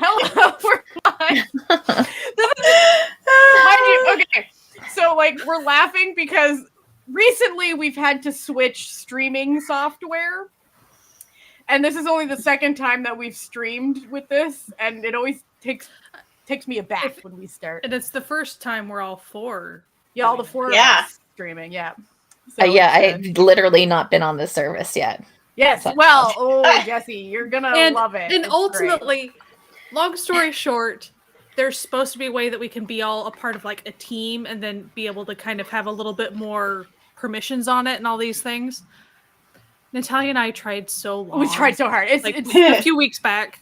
Hello, we're live. Okay, so like we're laughing because recently we've had to switch streaming software, and this is only the second time that we've streamed with this, and it always takes me aback when we start. And it's the first time we're all four. Yeah, all the four of us streaming. Yeah. So I've literally not been on the service yet. Yes. Well, Jesse, you're gonna love it. And ultimately, long story short, there's supposed to be a way that we can be all a part of like a team and then be able to kind of have a little bit more permissions on it and all these things. Natalia and I tried so long. We tried so hard. It's a few weeks back,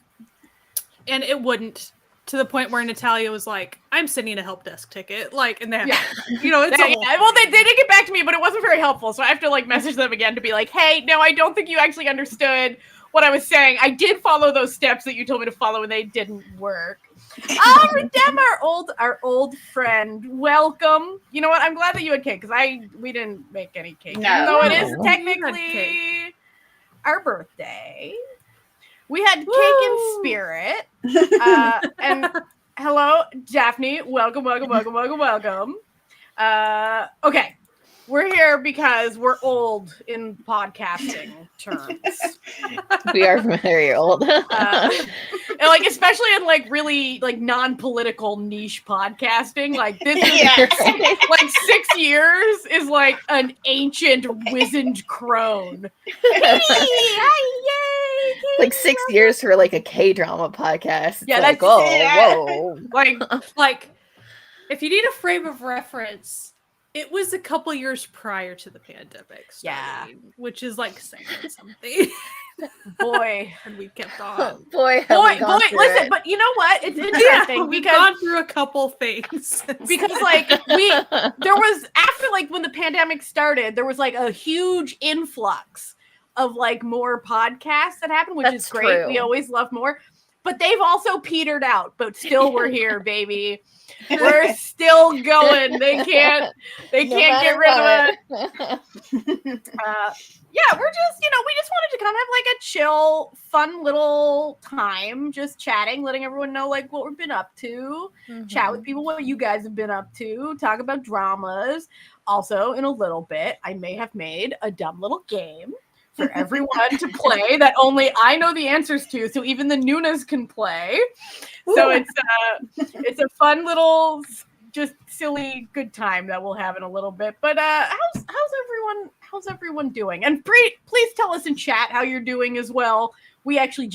and it wouldn't. To the point where Natalia was like, "I'm sending a help desk ticket," like, and then well, they did get back to me, but it wasn't very helpful. So I have to like message them again to be like, "Hey, no, I don't think you actually understood what I was saying. I did follow those steps that you told me to follow, and they didn't work." Redem, our old friend, welcome. You know what? I'm glad that you had cake because we didn't make any cake, even though it is technically our birthday. We had cake in spirit. And hello, Daphne. Welcome. Okay. We're here because we're old in podcasting terms. We are very old. And like, especially in like really like non-political niche podcasting. Like this is like 6 years is like an ancient wizened crone. Like 6 years for like a K-drama podcast. Yeah, that's like, whoa. Like if you need a frame of reference, it was a couple years prior to the pandemic starting, which is like saying something. Boy, and we kept on. Boy, listen, but you know what? It's interesting we've because gone through a couple things. Because like there was after like when the pandemic started, there was like a huge influx of like more podcasts that happened, which is great. True. We always love more. But they've also petered out, but still we're here, baby. We're still going. They can't get rid of it. Yeah, we're just, we just wanted to kind of have like a chill, fun little time, just chatting, letting everyone know like what we've been up to, chat with people what you guys have been up to, talk about dramas. Also, in a little bit, I may have made a dumb little game for everyone to play that only I know the answers to, so even the Noonas can play. So it's a fun little, just silly, good time that we'll have in a little bit. But how's everyone doing? And please tell us in chat how you're doing as well. We actually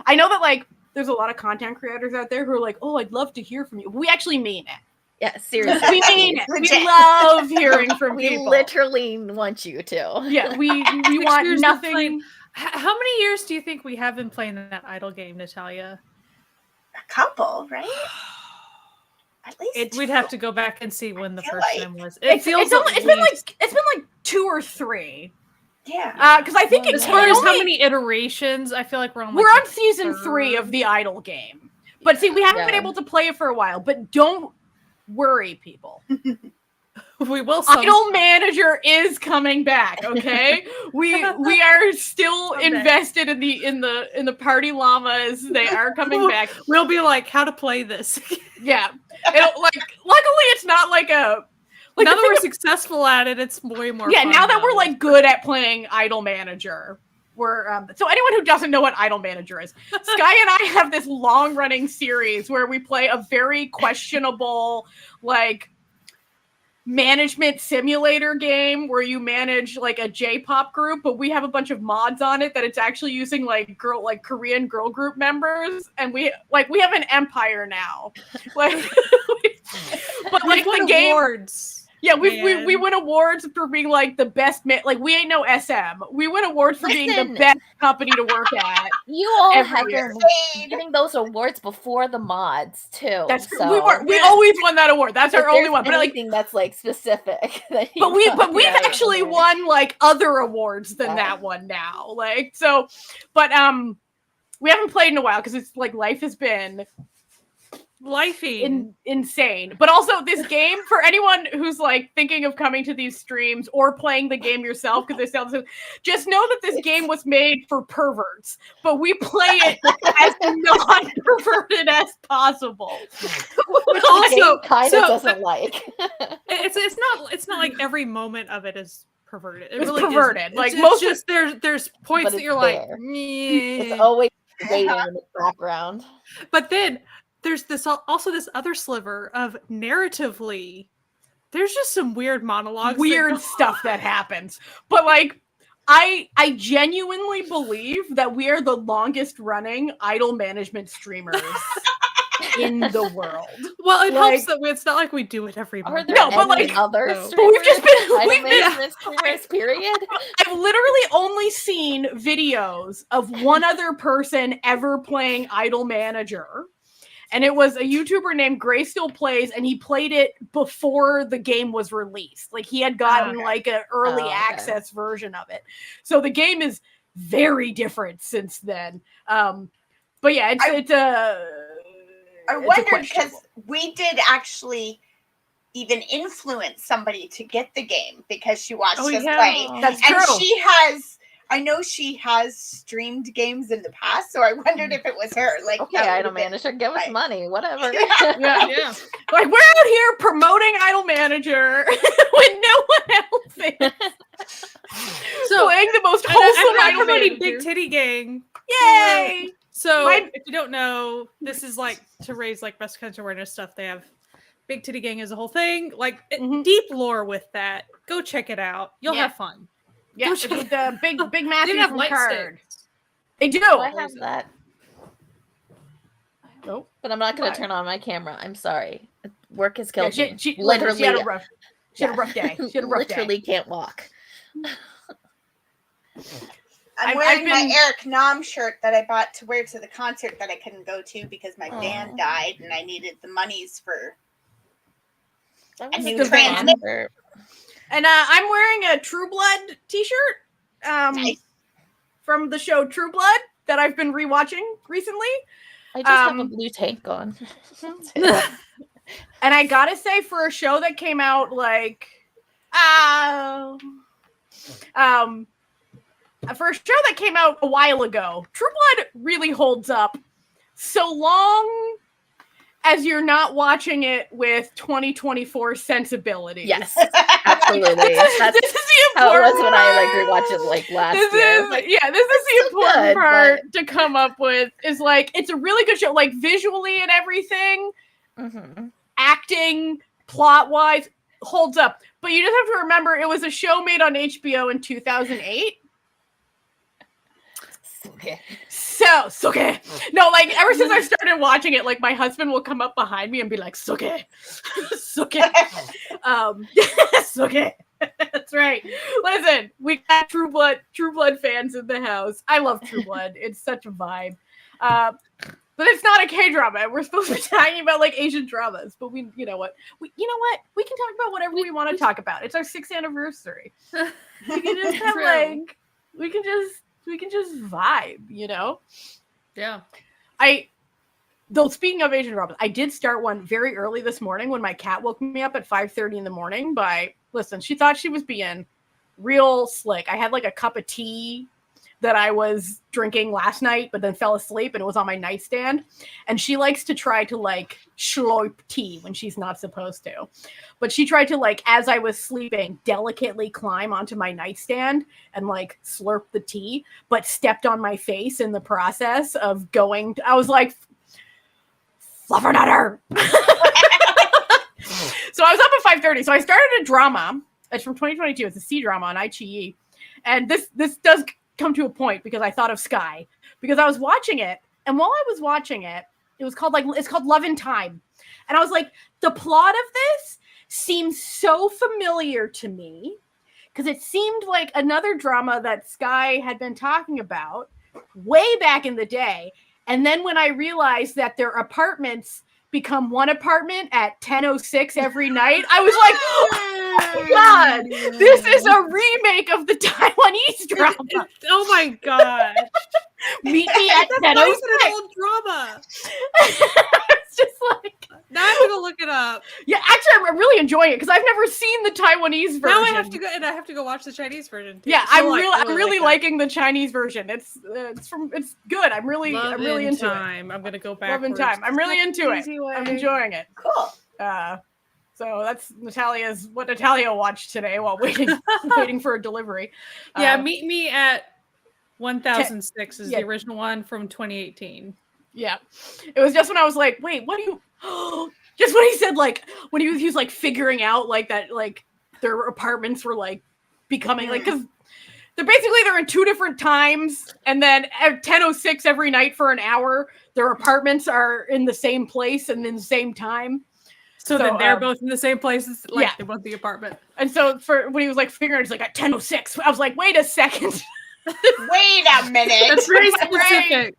I know that like there's a lot of content creators out there who are like, oh, I'd love to hear from you. We actually mean it. Yeah, seriously. We mean it. We love hearing from people. We literally want you to. Yeah, we want nothing. How many years do you think we have been playing that idle game, Natalia? A couple, right? At least we'd have to go back and see when the first time was. It's been like 2 or 3. Yeah. Because I think as far as how many iterations, I feel like we're on season 3 of the idle game. But see, we haven't been able to play it for a while. But don't worry, people. We will. Idle Manager is coming back. Okay, we are still invested in the party llamas. They are coming back. We'll be like, how to play this? Yeah, luckily it's not like a. Now that we're successful at it, it's way more. Yeah, fun now that we're like good at playing Idle Manager. We're so anyone who doesn't know what Idle Manager is, Sky and I have this long-running series where we play a very questionable like management simulator game where you manage like a J-pop group, but we have a bunch of mods on it that it's actually using like Korean girl group members, and we have an empire now. Like, but like the game. Awards. Yeah, we win awards for being like the best like we ain't no SM. We win awards for being the best company to work at. You all have been getting those awards before the mods too. That's true. We always won that award. That's our only one. But anything that's like specific. But we've actually won like other awards than that one now. Like so, but we haven't played in a while because it's like life has been insane. But also this game, for anyone who's like thinking of coming to these streams or playing the game yourself, because they sound so, just know that this game was made for perverts, but we play it as non-perverted as possible. Which also kind of doesn't like. It's not like every moment of it is perverted. It's really perverted. Isn't. Like it's most just there's points that you're there. like, meh. It's always waiting in the background. But then there's this other sliver of narratively. There's just some weird monologues, weird stuff that happens. But like, I genuinely believe that we are the longest running idol management streamers in the world. Well, it helps that it's not like we do it every month. No, but like other streamers, we've just been streamers, period. I've literally only seen videos of one other person ever playing Idol Manager. And it was a YouTuber named Gray Still Plays, and he played it before the game was released. Like he had gotten like an early access version of it. So the game is very different since then. But yeah, I wondered because we did actually even influence somebody to get the game because she watched us play. That's true. And I know she has streamed games in the past, so I wondered if it was her. Like, okay, Idol Manager, give us money, whatever. Yeah. Like, we're out here promoting Idol Manager when no one else is. So, playing the most wholesome Idol Manager. Big Titty Gang. Yay! So, if you don't know, this is like to raise like breast cancer awareness stuff. They have Big Titty Gang is a whole thing. Like, deep lore with that. Go check it out. You'll have fun. Yeah, the big Matthew from Card. Sticks. They do. I have that. Nope. But I'm not going to turn on my camera. I'm sorry. Work has killed me. She literally. She had a rough day. She had a rough literally day. Can't walk. I'm wearing my Eric Nam shirt that I bought to wear to the concert that I couldn't go to because my band died and I needed the monies for a new transmitter. And I'm wearing a True Blood t-shirt from the show True Blood that I've been rewatching recently. I just have a blue tank on. And I gotta say, for a show that came out like for a show that came out a while ago, True Blood really holds up so long as you're not watching it with 2024 sensibilities. Yes, absolutely. This is the how it was when I rewatched it last year. This is the important part to come up with. Is like it's a really good show, like visually and everything, acting, plot wise, holds up. But you just have to remember it was a show made on HBO in 2008. Okay. Suke. No, like ever since I started watching it, like my husband will come up behind me and be like, Suke. Suke. Suke. That's right. Listen, we got True Blood fans in the house. I love True Blood. It's such a vibe. But it's not a K-drama. We're supposed to be talking about like Asian dramas, but you know what? We can talk about whatever we want to talk about. It's our 6th anniversary. We can just have we can just vibe, you know? Yeah. Though speaking of Asian dramas, I did start one very early this morning when my cat woke me up at 5:30 in the morning she thought she was being real slick. I had like a cup of tea that I was drinking last night, but then fell asleep and it was on my nightstand. And she likes to try to like slurp tea when she's not supposed to. But she tried to like, as I was sleeping, delicately climb onto my nightstand and like slurp the tea, but stepped on my face in the process of going. I was like, fluffernutter. So I was up at 5:30. So I started a drama. It's from 2022. It's a C drama on iQIYI. And this does come to a point because I thought of Sky because I was watching it, and while I was watching it, it's called Love in Time, and I was like, the plot of this seems so familiar to me because it seemed like another drama that Sky had been talking about way back in the day, and then when I realized that their apartments become one apartment at 10:06 every night, I was like, oh my god, this is a remake of the Taiwanese drama. Oh my god. Meet me at 10:06. It's an old drama. It's just like, look it up. Yeah, actually, I'm really enjoying it because I've never seen the Taiwanese version. Now I have to go watch the Chinese version too. Yeah, So, I'm like, really liking the Chinese version. It's good. I'm really into time. it. I'm gonna go back. Love in Time. I'm really into it. I'm enjoying it. Cool. So that's what Natalia watched today while waiting for a delivery. Yeah, meet me at 1006 is the original one from 2018. Yeah, it was just when I was like, wait, what do you? Just when he said like when he was like figuring out like that like their apartments were like becoming like because they're in 2 different times and then at 10:06 every night for an hour their apartments are in the same place and in the same time. So then they're both in the same places, like they both the apartment. And so for when he was like figuring, it's like at 10:06. I was like, wait a second. Wait a minute. That's very specific.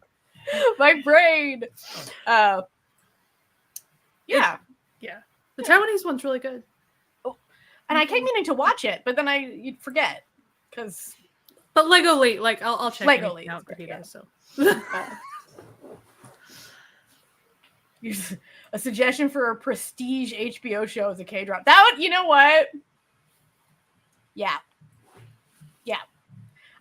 My brain. Yeah. The Taiwanese one's really good. Oh, and I kept meaning to watch it, but then you'd forget because. But Lego Elite, like I'll check Lego Elite out if he does so. A suggestion for a prestige HBO show is a K-drama. That would, you know what? Yeah.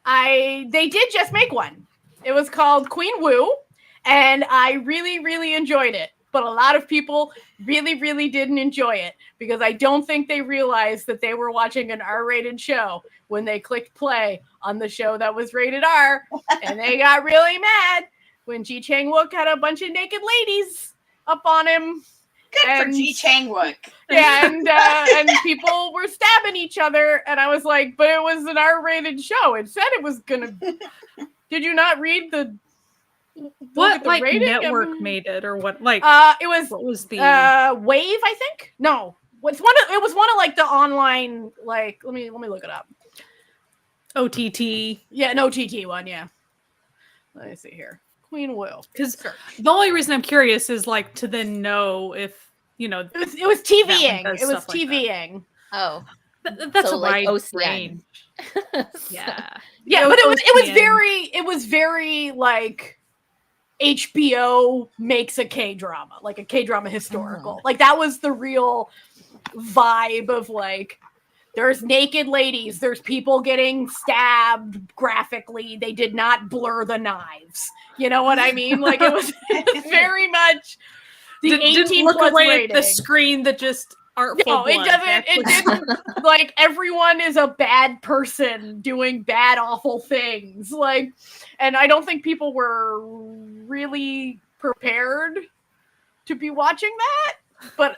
They did just make one. It was called Queen Wu, and I really, really enjoyed it. But a lot of people really, really didn't enjoy it because I don't think they realized that they were watching an R-rated show when they clicked play on the show that was rated R, and they got really mad when Ji Chang-wook had a bunch of naked ladies up on him. Good for Ji Chang-wook. Yeah, and people were stabbing each other, and I was like, but it was an R-rated show. It said it was gonna. Did you not read the? What like rating? network made it or what? Like it was what was the Wave? I think no. It was one of like the online like. Let me look it up. OTT. Yeah, an OTT one. Yeah. Let me see here. Queen Wu. Because the only reason I'm curious is like to then know if it was TVing. It was TVing. Oh, that's so right. Like range. Yeah. Yeah, but it was very like HBO makes a K-drama, like a K-drama historical. Like that was the real vibe of like there's naked ladies, there's people getting stabbed graphically. They did not blur the knives. You know what I mean? Like it was very much the 18 look plus away rating. At the screen that just aren't full blood. It didn't like everyone is a bad person doing bad awful things. Like, and I don't think people were really prepared to be watching that. But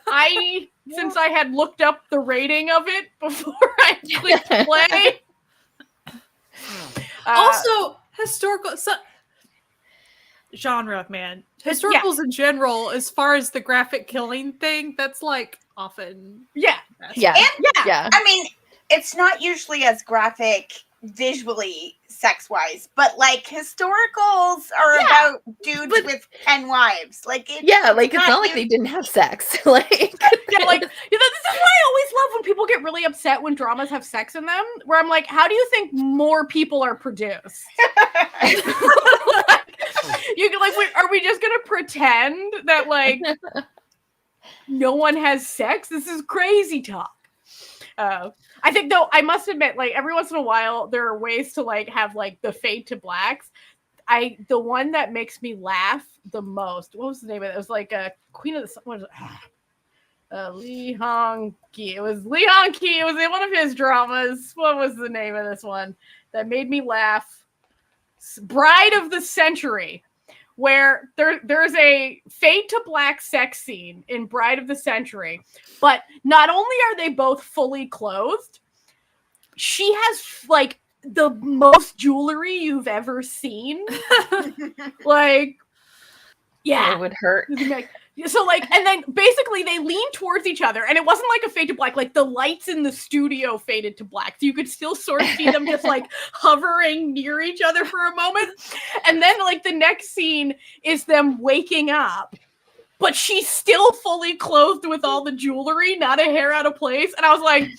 since I had looked up the rating of it before I clicked play. Also, historical genre, man. Historicals in general, as far as the graphic killing thing, that's like often. Yeah. I mean, it's not usually as graphic visually sex-wise, but like historicals are about dudes with 10 wives. Like it's not like they didn't have sex. Like this is why I always love when people get really upset when dramas have sex in them, where I'm like, how do you think more people are produced? Are we just gonna pretend that like no one has sex? This is crazy talk. I think though, I must admit, like every once in a while, there are ways to like have like the fade to blacks. The one that makes me laugh the most. What was the name of it? It was like a Queen of the. What was it? Lee Hong-ki. It was Lee Hong-ki. It was in one of his dramas. What was the name of this one that made me laugh? Bride of the Century, where there's a fade to black sex scene in Bride of the Century, but not only are they both fully clothed, she has like the most jewelry you've ever seen. Like, yeah, it would hurt. So like, and then basically they lean towards each other, and it wasn't like a fade to black, like the lights in the studio faded to black. So you could still sort of see them just like hovering near each other for a moment. And then like the next scene is them waking up, but she's still fully clothed with all the jewelry, not a hair out of place. And I was like,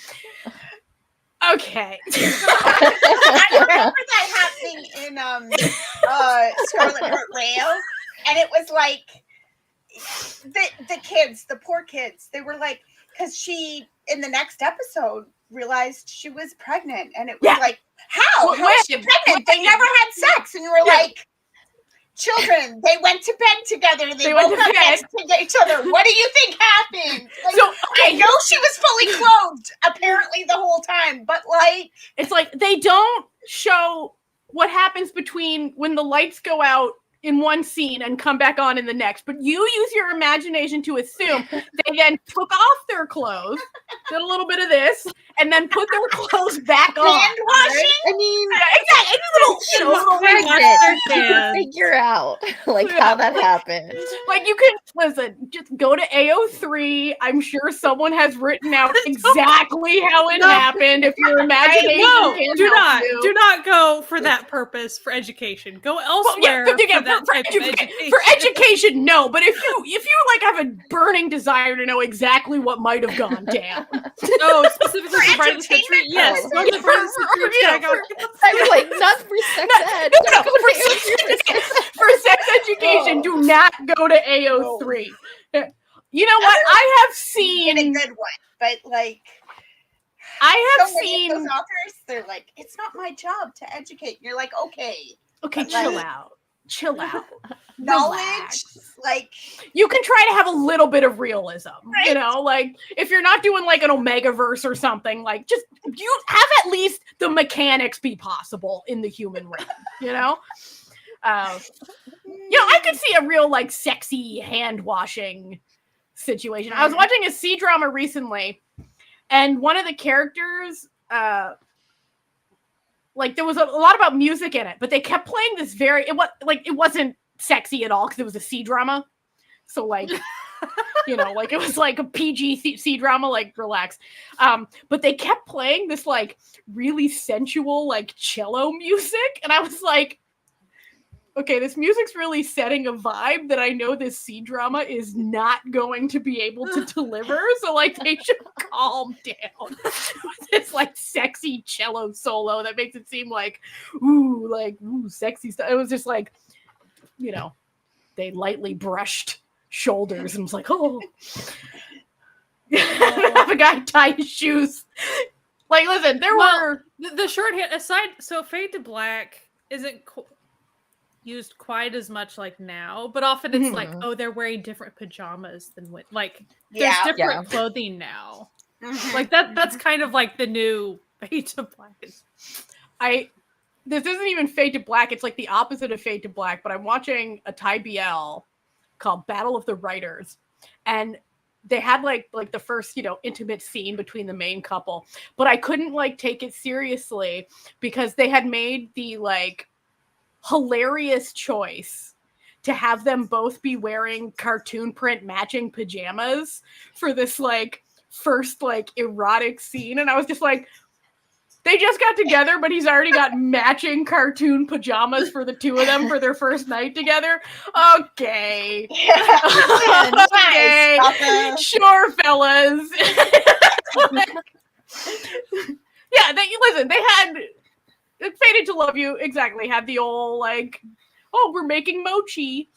okay. I remember that happening in Scarlet Heart Rail, and it was like the kids, the poor kids, they were like, because she in the next episode realized she was pregnant, and it was like, how is she pregnant? They never had sex, and you were like, children, they went to bed together. They woke up next to each other. What do you think happened? Like, so I know she was fully clothed, apparently the whole time, but like, it's like they don't show what happens between when the lights go out in one scene and come back on in the next, but you use your imagination to assume they then took off their clothes, did a little bit of this, and then put their clothes back on. Hand washing? I mean, exactly. You can figure out like how that happened. Like you can listen, just go to AO3. I'm sure someone has written out exactly how it happened. If your imagination do not go for that purpose for education. Go elsewhere. For education, no. But if you like have a burning desire to know exactly what might have gone down. Oh, specifically for Bride of the Century? Yes. Go to the Bride of the Century. I was like, not for sex ed. For sex education, do not go to AO3. You know what? I have seen a good one, but like I have so seen those authors. They're like, it's not my job to educate. And you're like, okay, chill out. Knowledge, like you can try to have a little bit of realism, right? You know, like if you're not doing like an Omegaverse or something, like just you have at least the mechanics be possible in the human realm, you know. I could see a real like sexy hand washing situation. I was watching a C drama recently, and one of the characters, like there was a lot about music in it, but they kept playing this it wasn't sexy at all because it was a C drama. So like, like it was like a PG C drama, like relax. But they kept playing this like really sensual like cello music, and I was like, okay, this music's really setting a vibe that I know this C drama is not going to be able to deliver. So like they should calm down with this like sexy cello solo that makes it seem like, ooh, sexy stuff. It was just like, they lightly brushed shoulders and was like, oh. Have a guy tie his shoes. Like, listen, were the shorthand aside. So Fade to Black isn't used quite as much like now, but often it's like, oh, they're wearing different pajamas than like there's different clothing now. Like that's kind of like the new Fade to Black. This isn't even Fade to Black, it's like the opposite of Fade to Black, but I'm watching a Thai BL called Battle of the Writers, and they had like the first intimate scene between the main couple, but I couldn't like take it seriously because they had made the like hilarious choice to have them both be wearing cartoon print matching pajamas for this like first like erotic scene, and I was just like, they just got together, but he's already got matching cartoon pajamas for the two of them for their first night together. Okay. Okay. Sure, fellas. They had Faded to Love You, exactly, had the old, like, oh, we're making mochi.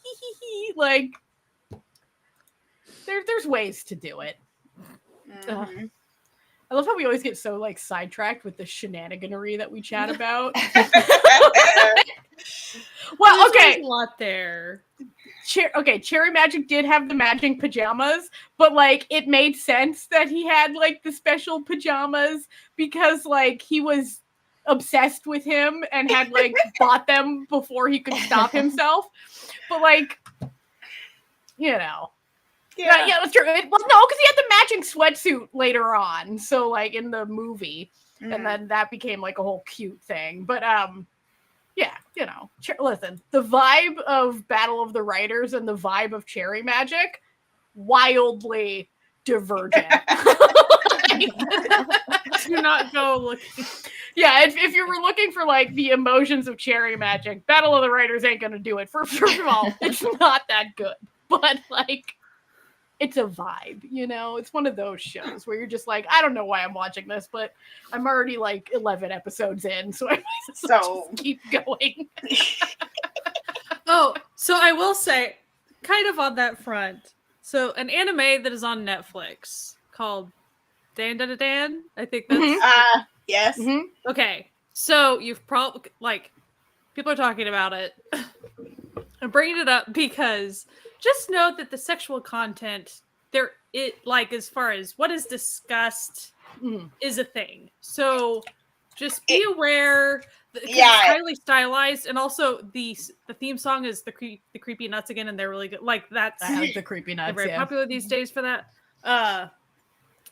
Like, there's ways to do it. Mm-hmm. I love how we always get so like sidetracked with the shenaniganery that we chat about. Well, okay, there's a lot there. Cherry Magic did have the matching pajamas, but like it made sense that he had like the special pajamas because like he was obsessed with him and had like bought them before he could stop himself. But like, Yeah, that's true. No, because he had the matching sweatsuit later on. So, like, in the movie. And then that became, like, a whole cute thing. But, listen. The vibe of Battle of the Writers and the vibe of Cherry Magic, wildly divergent. Do not go looking. Yeah, if you were looking for, like, the emotions of Cherry Magic, Battle of the Writers ain't gonna do it. First of all, it's not that good. But, like, it's a vibe, It's one of those shows where you're just like, I don't know why I'm watching this, but I'm already like 11 episodes in, so I might as well just keep going. Oh, so I will say, kind of on that front, So an anime that is on Netflix called Dan. I think that's yes. Mm-hmm. Okay. So you've probably people are talking about it. I'm bringing it up because just note that the sexual content as far as what is discussed is a thing. So just be aware. It's highly stylized, and also the theme song is the Creepy Nuts again, and they're really good. Like that's I like the Creepy Nuts. They're very popular these days for that. I'm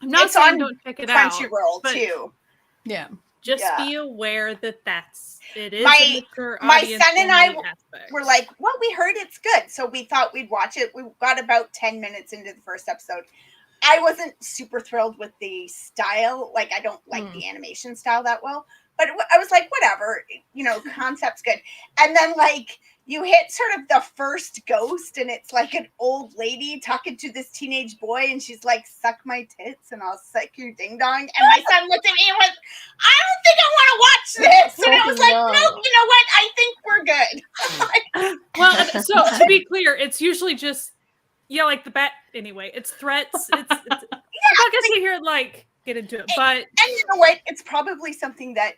not it's saying don't check it out. Crunchyroll too. Yeah. Just be aware that it is my, a mature my audience. son and I aspect. were like, well, we heard it's good, so we thought we'd watch it. We got about 10 minutes into the first episode. I wasn't super thrilled with the style. Like, I don't like the animation style that well. But I was like, whatever, concept's good. And then, like, you hit sort of the first ghost, and it's like an old lady talking to this teenage boy, and she's like, suck my tits, and I'll suck your ding dong. And my son looked at me and went, I don't think I want to watch this. And I was like, no, you know what? I think we're good. Well, so to be clear, it's usually just, like the bat. Anyway, it's threats. I'm not going to sit here and, get into it. But and you know what? It's probably something that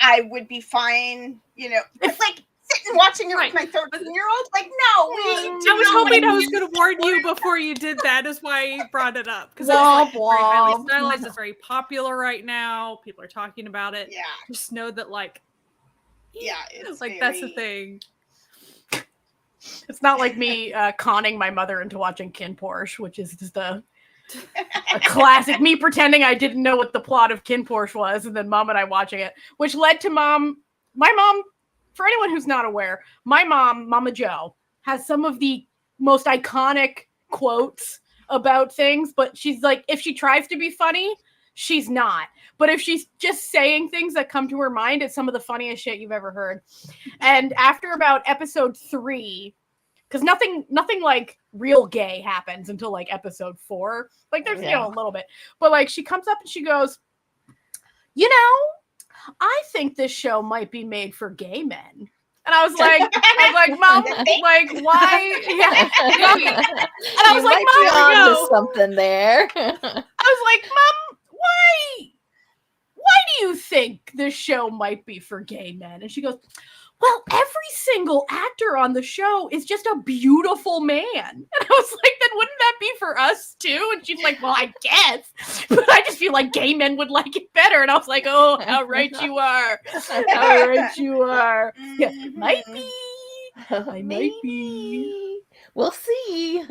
I would be fine, It's like sitting watching it with my 13-year-old. Like, no. I was hoping I was going to warn you before you did that. Is why I brought it up. Because it's very highly stylized. It's very popular right now. People are talking about it. Yeah. Just know that, it's that's the thing. It's not like me conning my mother into watching Kin Porsche, which is just a classic. Me pretending I didn't know what the plot of Kin Porsche was, and then Mom and I watching it, which led to my mom, for anyone who's not aware, my mom, Mama Jo, has some of the most iconic quotes about things, but she's like, if she tries to be funny, she's not. But if she's just saying things that come to her mind, it's some of the funniest shit you've ever heard. And after about episode 3, because nothing like real gay happens until episode 4. There's a little bit, but she comes up and she goes, I think this show might be made for gay men. And I was like, Mom, why? Yeah. And I was like, Mom, there's something there. I was like, Mom, why do you think this show might be for gay men? And she goes, well, every single actor on the show is just a beautiful man. And I was like, then wouldn't that be for us too? And she's like, well, I guess. But I just feel like gay men would like it better. And I was like, oh, how right you are. How right you are. Yeah, might be. I might be. We'll see.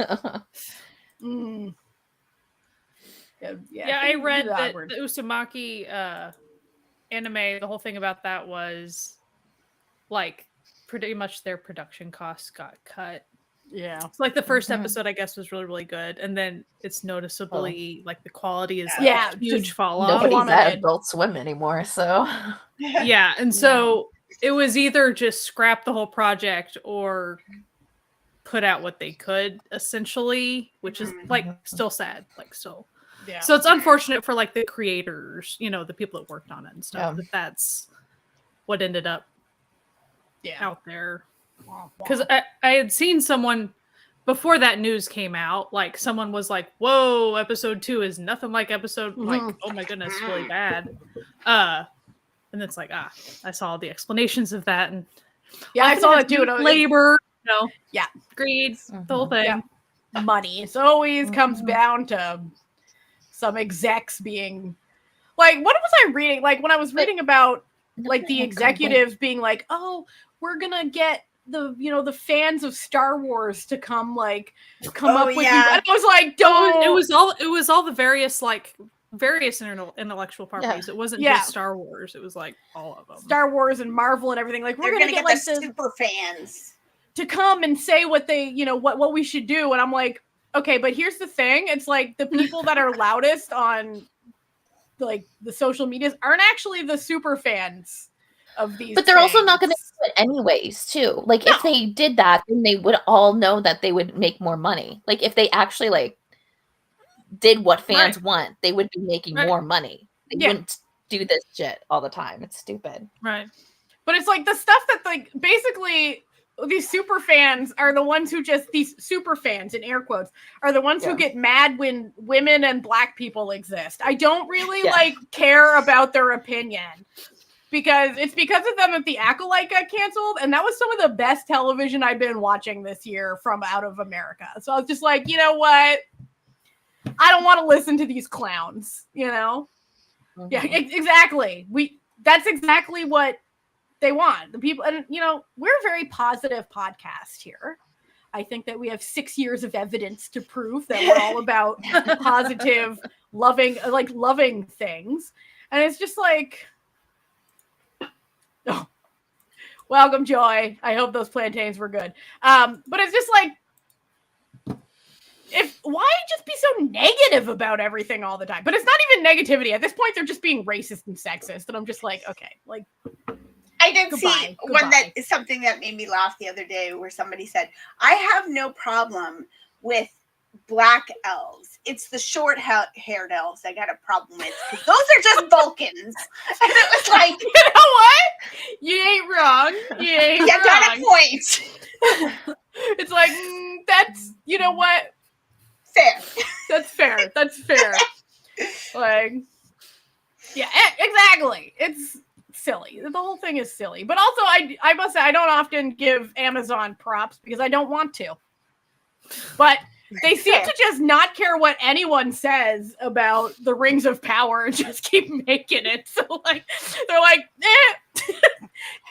Yeah, I read that the Uzumaki anime, the whole thing about that was pretty much their production costs got cut. Yeah. It's the first episode, I guess, was really, really good. And then it's noticeably the quality is huge fall off. Nobody's at Adult Swim anymore, so. Yeah. And so it was either just scrap the whole project or put out what they could, essentially, which is still sad. Still. Yeah. So it's unfortunate for the creators, the people that worked on it and stuff. But that's what ended up out there. Because I had seen someone before that news came out, someone was like, whoa, episode 2 is nothing like episode oh my goodness, really bad. And it's I saw the explanations of that, and I saw it too. Labor, greed, the whole thing. Yeah. Money. It always comes down to some execs being what was I reading? When I was reading about the executives being oh, we're gonna get the fans of Star Wars to come up with you. And I was like, don't. It was all the various intellectual properties. Yeah. It wasn't just Star Wars. It was all of them. Star Wars and Marvel and everything. We're gonna get the super fans to come and say what they what we should do. And I'm like, okay, but here's the thing. It's the people that are loudest on the social medias aren't actually the super fans of these. But they're also not going to do it anyways, too. If they did that, then they would all know that they would make more money. If they actually did what fans want, they would be making more money. They wouldn't do this shit all the time. It's stupid. Right. But it's the stuff that basically these super fans are the ones who these super fans in air quotes are the ones who get mad when women and black people exist. I don't really care about their opinion because it's because of them that the Acolyte got canceled. And that was some of the best television I've been watching this year from out of America. So I was just like, you know what? I don't want to listen to these clowns, you know? Mm-hmm. Yeah, exactly. That's exactly what they want. The people, and you know, we're a very positive podcast here. I think that we have 6 years of evidence to prove that we're all about positive, loving things. And it's just like, oh, welcome, Joy. I hope those plantains were good. But it's just like, why just be so negative about everything all the time? But it's not even negativity. At this point, they're just being racist and sexist. And I'm just like, okay, like. I did see one that is something that made me laugh the other day where somebody said, I have no problem with black elves. It's the short-haired elves I got a problem with. Those are just Vulcans. And it was like, you know what? You ain't wrong. You ain't wrong. Got a point. It's like, that's, you know what? Fair. That's fair. That's fair. Like, yeah, exactly. It's silly. The whole thing is silly. But also, I must say, I don't often give Amazon props because I don't want to. But they seem to just not care what anyone says about the Rings of Power and just keep making it. So, like, they're like,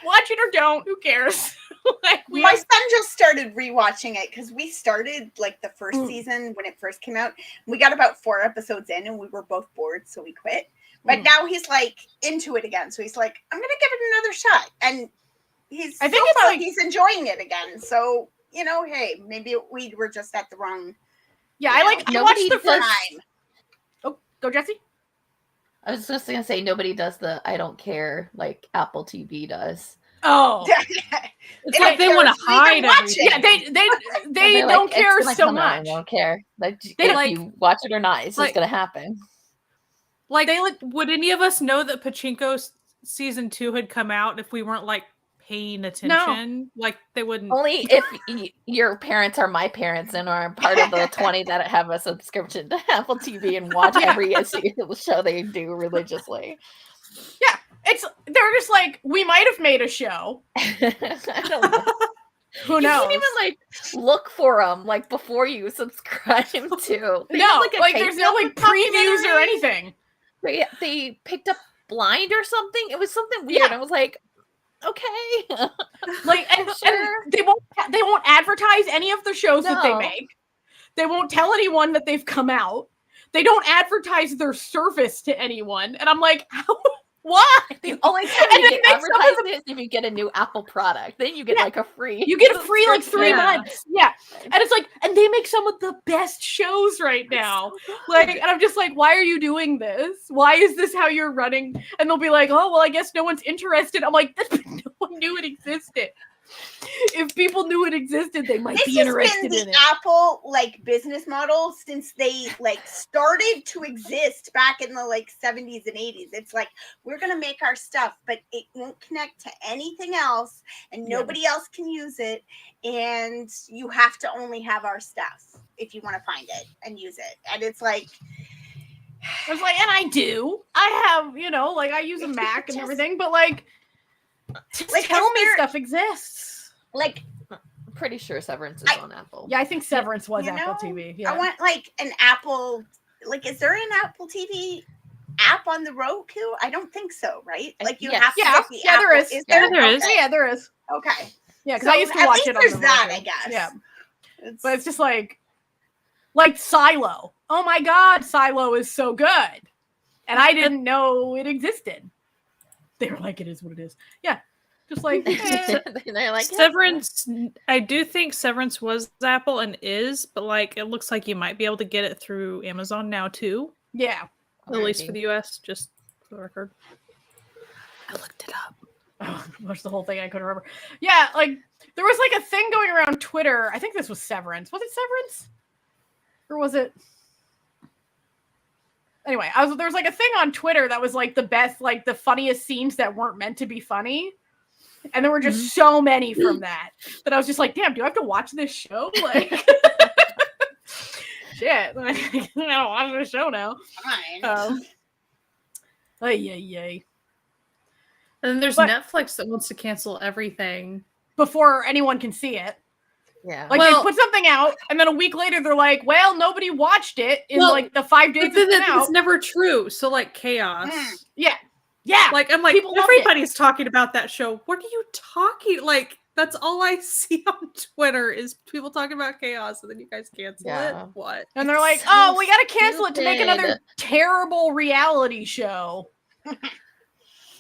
watch it or don't. Who cares? Like, my son just started rewatching it because we started like the first season when it first came out. We got about 4 episodes in and we were both bored, so we quit. But now he's like into it again. So he's like, I'm going to give it another shot. And he's enjoying it again. So, you know, hey, maybe we were just at the wrong. Yeah, I watched the first time. Oh, go Jesse. I was just going to say, nobody does the I don't care like Apple TV does. Oh. It's like they want to hide everything. Yeah, they don't care so much. I don't care. Like, if you watch it or not, it's just going to happen. Like, would any of us know that Pachinko season 2 had come out if we weren't like paying attention? No. Like, they wouldn't. Only if your parents are my parents and are part of the 20 that have a subscription to Apple TV and watch every show they do religiously. Yeah, they're just like, we might have made a show. I don't know. Who knows? You can't even like look for them like before you subscribe to. No, like there's no like previews or anything. They picked up Blind or something. It was something weird. Yeah. I was like, okay. Like, and they won't advertise any of the shows that they make. They won't tell anyone that they've come out. They don't advertise their service to anyone. And I'm like, how? Why? The only time you get advertised is if you get a new Apple product. Then you get like a free. You get a free like 3 months. Yeah. And it's like, and they make some of the best shows right now. Like, and I'm just like, why are you doing this? Why is this how you're running? And they'll be like, oh, well, I guess no one's interested. I'm like, no one knew it existed. If people knew it existed, they might be interested in it. This has been the Apple like business model since they like started to exist back in the like 70s and 80s. It's like, we're gonna make our stuff, but it won't connect to anything else, and nobody else can use it. And you have to only have our stuff if you want to find it and use it. And it's like, and I do. I have, you know, like I use a Mac and everything, but like tell me stuff exists. Like, I'm pretty sure Severance is on Apple. Yeah, I think Severance was Apple TV. Yeah. I want like an Apple. Like, is there an Apple TV app on the Roku? I don't think so. Right? Like, you have to. Yeah, there is. There is. Yeah, there is. Okay. Yeah, because I used to watch it on the Roku. That, I guess. Yeah. But it's just like Silo. Oh my God, Silo is so good, and I didn't know it existed. They were like, it is what it is. Yeah. Just like, they're like Severance. I do think Severance was Apple and is, but like, it looks like you might be able to get it through Amazon now too. Yeah. At least for the US, just for the record. I looked it up. Oh, watched the whole thing. I couldn't remember. Yeah. Like, there was like a thing going around Twitter. I think this was Severance. Was it Severance? Or was it? Anyway, there was like a thing on Twitter that was like the best, like the funniest scenes that weren't meant to be funny. And there were just so many from that I was just like, damn, do I have to watch this show? Like, shit. Like, I don't watch this show now. Fine. Yay. And then there's Netflix that wants to cancel everything before anyone can see it. Yeah. Like, they put something out, and then a week later, they're like, well, nobody watched it in, like, the 5 days it's been out. It's never true. So, like, chaos. Yeah. Yeah. Like, I'm like, everybody's talking about that show. What are you talking? Like, that's all I see on Twitter is people talking about chaos, and then you guys cancel it. What? And they're like, oh, we got to cancel it to make another terrible reality show.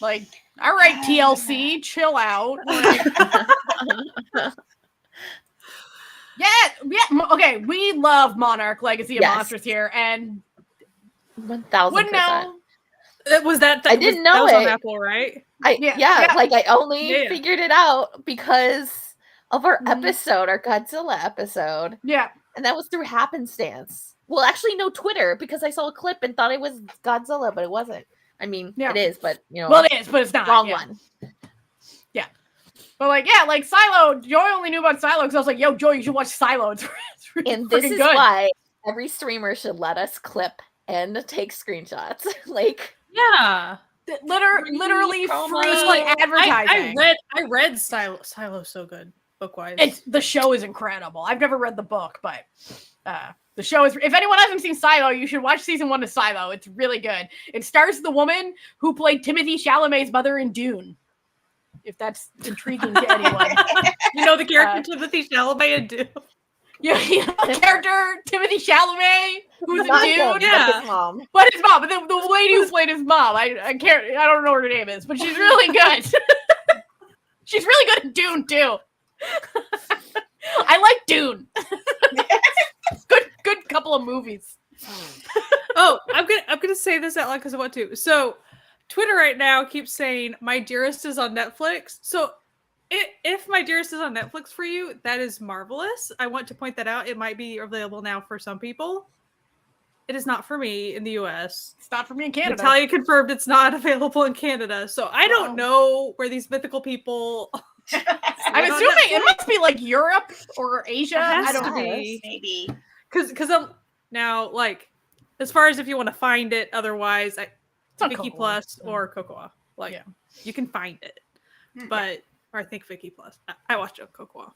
Like, all right, TLC, chill out. Like, yeah. Okay, we love Monarch Legacy of Monsters here, and 1000%. Wouldn't know. Was that? I didn't know that was it. on Apple, right? Like I only figured it out because of our episode, our Godzilla episode. Yeah, and that was through happenstance. Well, actually, no, Twitter, because I saw a clip and thought it was Godzilla, but it wasn't. I mean, it is, but you know, well, it is, but it's not wrong one. Yeah. But like Silo, Joy only knew about Silo because I was like, yo, Joy, you should watch Silo. It's really and this is good. why every streamer should let us clip and take screenshots. Like, yeah. Literally free like advertising. I read Silo so good, book-wise. The show is incredible. I've never read the book, but the show is, if anyone hasn't seen Silo, you should watch season 1 of Silo. It's really good. It stars the woman who played Timothée Chalamet's mother in Dune. If that's intriguing to anyone. You know the character Timothée Chalamet in Dune? You know the character Timothée Chalamet who's in Dune? Yeah. His mom. But his mom. But the lady who played his mom. I don't know what her name is, but she's really good. She's really good at Dune too. I like Dune. Good couple of movies. Oh, I'm gonna say this out loud because I want to. So Twitter right now keeps saying My Dearest is on Netflix. So if My Dearest is on Netflix for you, that is marvelous. I want to point that out. It might be available now for some people. It is not for me in the US. It's not for me in Canada. Natalia confirmed it's not available in Canada. So I don't know where these mythical people I'm assuming it must be like Europe or Asia. I don't know. Maybe. Because I'm now, like, as far as if you want to find it, otherwise, Viki Plus or Cocoa. Like, you can find it. But, or I think Viki Plus. I watched it on Cocoa.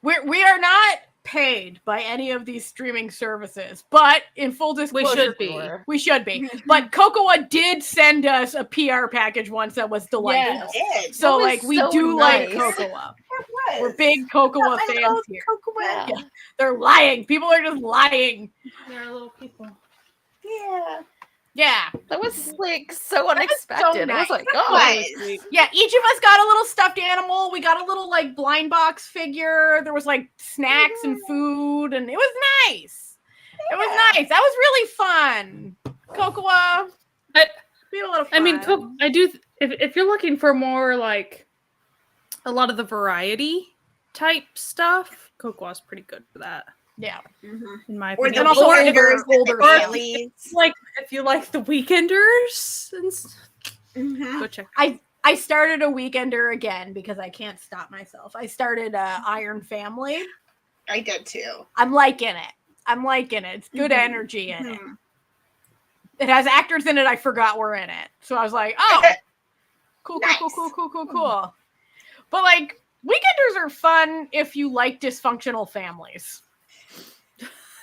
We are not paid by any of these streaming services, but in full disclosure, we should be. But Cocoa did send us a PR package once that was delightful. Yeah, so like we do like Cocoa. We're big Cocoa fans here. Cocoa. Yeah. They're lying. People are just lying. They're little people. Yeah. That was like so unexpected. So nice. I was like, oh. Yeah, each of us got a little stuffed animal. We got a little like blind box figure. There was like snacks and food, and it was nice. It was nice. That was really fun. Cocoa. Be a lot of fun. I mean, I do. If you're looking for more like a lot of the variety type stuff, Cocoa's pretty good for that. Yeah, in my or opinion. the older families. Like if you like the Weekenders, go check. I started a Weekender again because I can't stop myself. I started Iron Family. I did too. I'm liking it. It's good energy in it. It has actors in it I forgot were in it, so I was like, oh, cool. But like Weekenders are fun if you like dysfunctional families.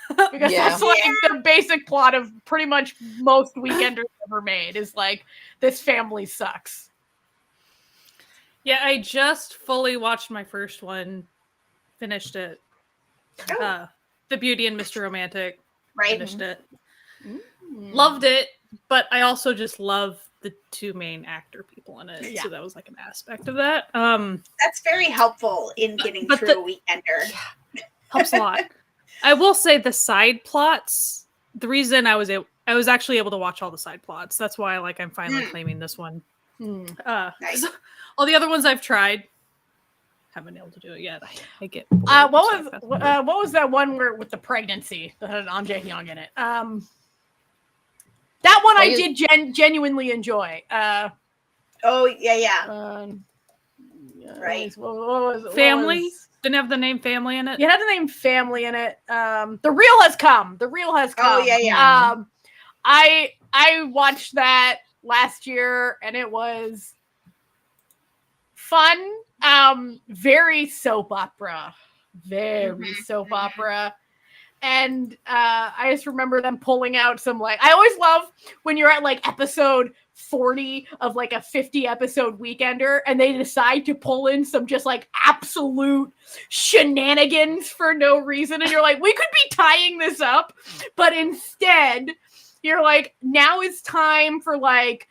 Because that's like the basic plot of pretty much most Weekenders ever made is like, this family sucks. Yeah, I just fully watched my first one, finished it. The Beauty and Mr. Romantic, finished it. Loved it, but I also just love the two main actor people in it. So that was like an aspect of that. That's very helpful in getting through a Weekender. Helps a lot. I will say the side plots, the reason I was actually able to watch all the side plots. That's why I'm finally claiming this one. Nice. All the other ones I've tried, haven't been able to do it yet. I get what was that one where with the pregnancy that had Amjay Young in it? That one I did genuinely enjoy. Right. What was it? Family? Didn't have the name Family in it? You had the name Family in it. The Real Has Come. The Real Has Come. Oh, yeah. I watched that last year, and it was fun. Very soap opera. Very soap opera. And I just remember them pulling out some, like, I always love when you're at like episode 40 of like a 50 episode Weekender and they decide to pull in some just like absolute shenanigans for no reason. And you're like, we could be tying this up. But instead, you're like, now it's time for like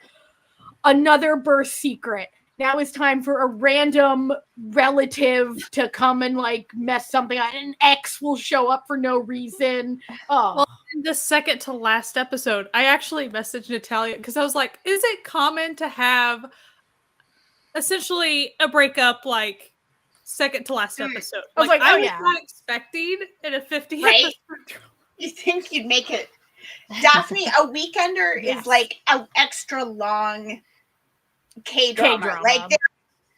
another birth secret. Now it's time for a random relative to come and like mess something up. An ex will show up for no reason. Oh. Well, in the second to last episode, I actually messaged Natalia because I was like, is it common to have essentially a breakup like second to last episode? I was like, oh, I was yeah. not expecting in a 50 Right? episode. You think you'd make it. Daphne, a Weekender Yes. is like an extra long K-drama. K-drama. Like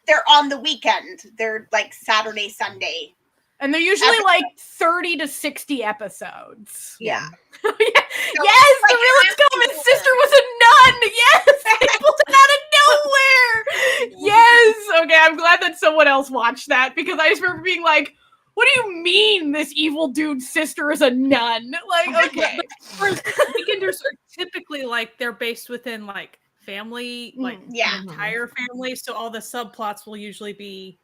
they're on the weekend. They're like Saturday, Sunday. And they're usually like 30 to 60 episodes. Yeah. Yes, the Real Has Come. His sister was a nun. Yes, they pulled it out of nowhere. Yes. Okay, I'm glad that someone else watched that because I just remember being like, what do you mean this evil dude's sister is a nun? Like, okay. Weekenders are typically like they're based within like family, like an entire family. So all the subplots will usually be,